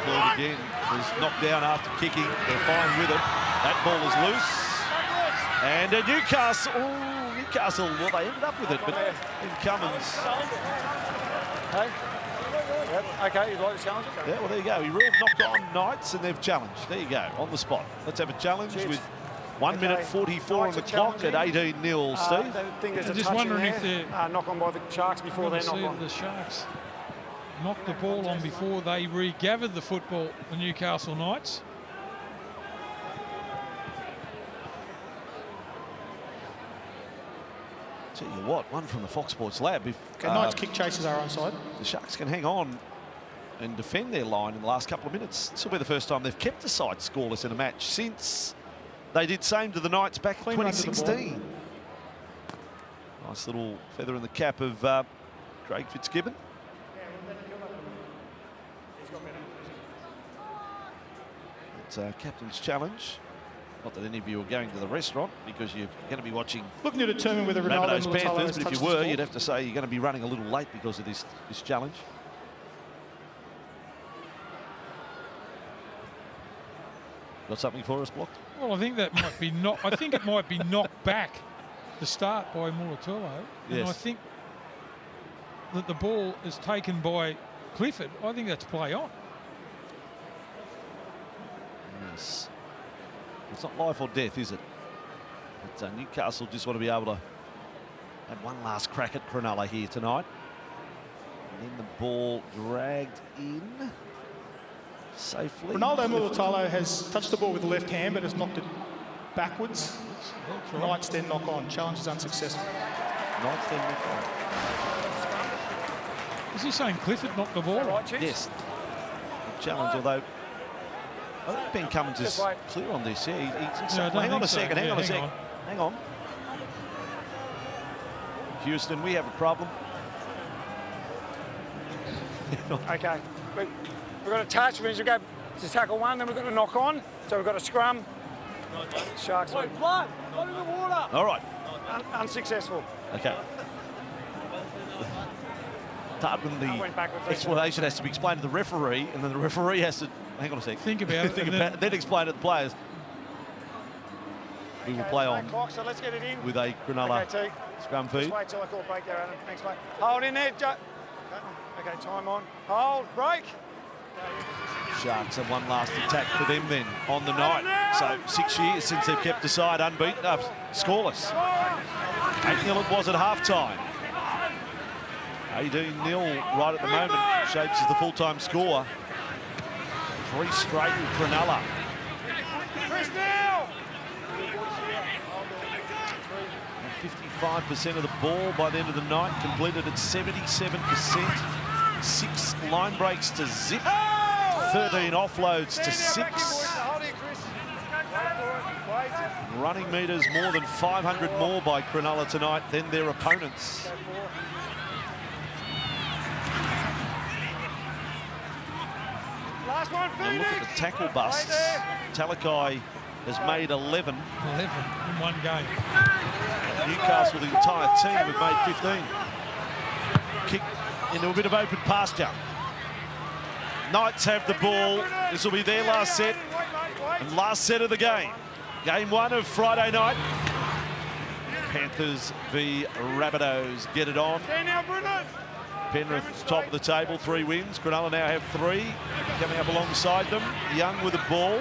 Clune again was knocked down after kicking. They're fine with it. That ball is loose. And Newcastle. Oh, Newcastle. Well, they ended up with it, but in Cummins. Hey? Yep. Okay, you'd like to challenge it? Yeah, well, there you go. He ruled knocked on Knights, and they've challenged. There you go, on the spot. Let's have a challenge with 1 minute 44 on the clock at 18-0, Steve. I think there's I'm a just touch wondering in if there. they're... knock on by the Sharks before they knock on. The Sharks knocked the ball on before they regathered the football, the Newcastle Knights. Tell you what, one from the Fox Sports lab. If Knights kick chases are onside. the Sharks can hang on and defend their line in the last couple of minutes, this will be the first time they've kept the side scoreless in a match since they did same to the Knights back in Clean run to the 2016. Nice little feather in the cap of Craig Fitzgibbon. It's captain's challenge. Not that any of you are going to the restaurant because you're going to be watching Looking to determine whether Ronaldo Rabbitohs Mulatalo Panthers, has but if touched you the were, ball. you'd have to say you're going to be running a little late because of this challenge. Got something for us, Blocked? Well, I think that might be not. I think it might be knocked back the start by Mulatalo, and Yes. I think that the ball is taken by Clifford. I think that's play on. Yes. It's not life or death, is it? But Newcastle just want to be able to have one last crack at Cronulla here tonight. And then the ball dragged in safely. Ronaldo Mulatalo has touched the ball with the left hand but has knocked it backwards. That's right. Knights then knock on. Challenge is unsuccessful. Knights then knock on. Is he saying Clifford knocked the ball? Right, Chiefs? Yes. Challenge, although I think Ben Cummins is Just wait. clear on this. Yeah, I don't hang on think a so. second, hang Yeah, on a hang second. on. Hang on. Houston, we have a problem. Okay. We've got a touch, which means we've got to tackle one, then we've got to knock on. So we've got a scrum. Sharks win. Blood, not in the water. All right. Unsuccessful. Okay. Start when the went backwards. explanation has to be explained to the referee, and then the referee has to hang on a second. Think about it, Think and about it, then explain it to the players. We will play on Clock, so let's get it in. with a Cronulla Okay, T. scrum feed. Just wait till I call break there, Adam. Thanks, mate. Hold in there, Joe. Okay, time on. Hold, break. Sharks have one last attack for them then on the night. So 6 years since they've kept the side unbeaten, scoreless. 8-0 it was at half-time. 18-0 right at the moment, shapes as the full-time score. 3 straight with Cronulla. Chris now. 55% of the ball by the end of the night, completed at 77%. 6 line breaks to zip, 13 offloads to 6. Hold it, Chris. Wait for it. Wait. Running metres more than 500 more by Cronulla tonight than their opponents. Last one, And Phoenix. look at the tackle busts. Talakai has made 11. 11 in one game. Newcastle, the entire team, have made 15. Kick into a bit of open pasture. Knights have the ball. This will be their last set and last set of the game. Game 1 of Friday night. Panthers v Rabbitohs get it on. Stand now, Brendan. Penrith top of the table, 3 wins. Cronulla now have 3 coming up alongside them. Young with the ball.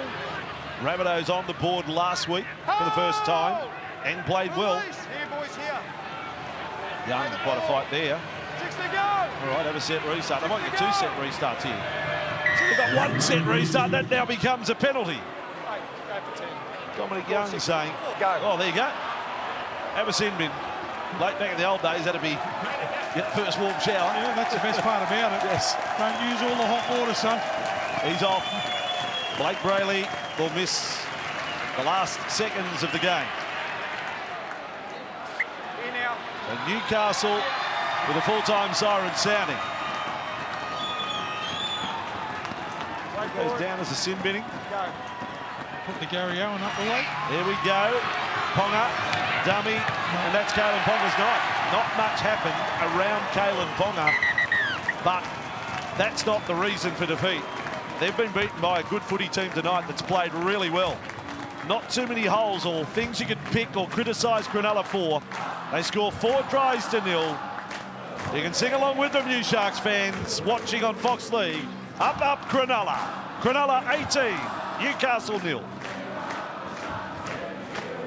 Rabbitohs on the board last week for the first time and played well. Here, boys, here. Young, quite a fight there. 6 to go. All right, have a set restart. They might get 2 set restarts here. So we've got 1 set restart. That now becomes a penalty. Hey, go for 10. Dominic Young saying, Go. oh, there you go. Have a sin bin. Late back in the old days, that'd be get first warm shower. Yeah, that's the best part about it. Yes. Don't use all the hot water, son. He's off. Blake Brayley will miss the last seconds of the game. Here now. And Newcastle with a full-time siren sounding. Wait Goes for it. down as a sin binning. Go. Put the Gary Owen up the late. Here we go. Ponga, dummy, and that's Kalen Ponga's night. Not much happened around Kalen Ponga, but that's not the reason for defeat. They've been beaten by a good footy team tonight that's played really well. Not too many holes or things you could pick or criticise Cronulla for. They score 4 tries to 0. You can sing along with them, you Sharks fans, watching on Fox League. Up, Cronulla. Cronulla 18, Newcastle 0.